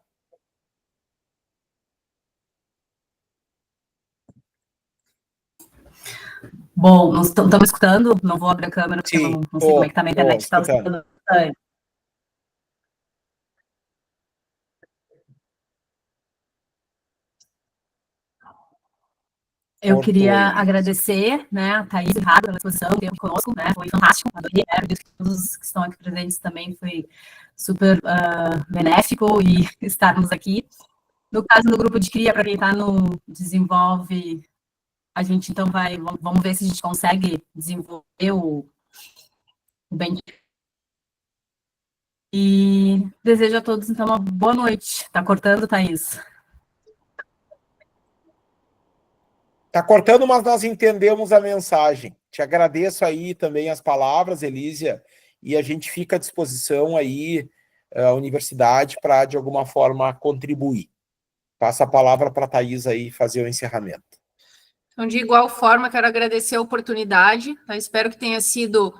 Bom, não estamos escutando, não vou abrir a câmera, porque Sim, eu não sei como é que está a minha internet. Estava escutando. Eu queria agradecer, né, a Thaís e o Ricardo pela exposição, o tempo conosco, né, foi fantástico, adorei, acredito que todos que estão aqui presentes também foi super benéfico e estarmos aqui. No caso do grupo de cria, para quem está no desenvolve, a gente então vamos ver se a gente consegue desenvolver o bem. E desejo a todos, então, uma boa noite. Está cortando, Thaís? Está cortando, mas nós entendemos a mensagem. Te agradeço aí também as palavras, Elísia, e a gente fica à disposição aí, a universidade, para, de alguma forma, contribuir. Passa a palavra para a Thaís aí fazer o encerramento. Então, de igual forma, quero agradecer a oportunidade, tá? Espero que tenha sido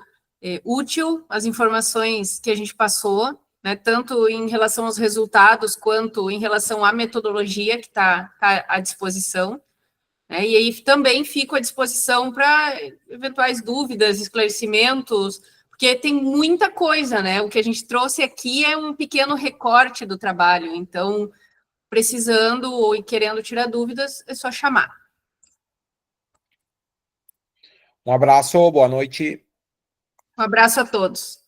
útil as informações que a gente passou, né? Tanto em relação aos resultados, quanto em relação à metodologia que está à disposição. Né? E aí também fico à disposição para eventuais dúvidas, esclarecimentos, porque tem muita coisa, né? O que a gente trouxe aqui é um pequeno recorte do trabalho, então, precisando ou querendo tirar dúvidas, é só chamar. Um abraço, boa noite. Um abraço a todos.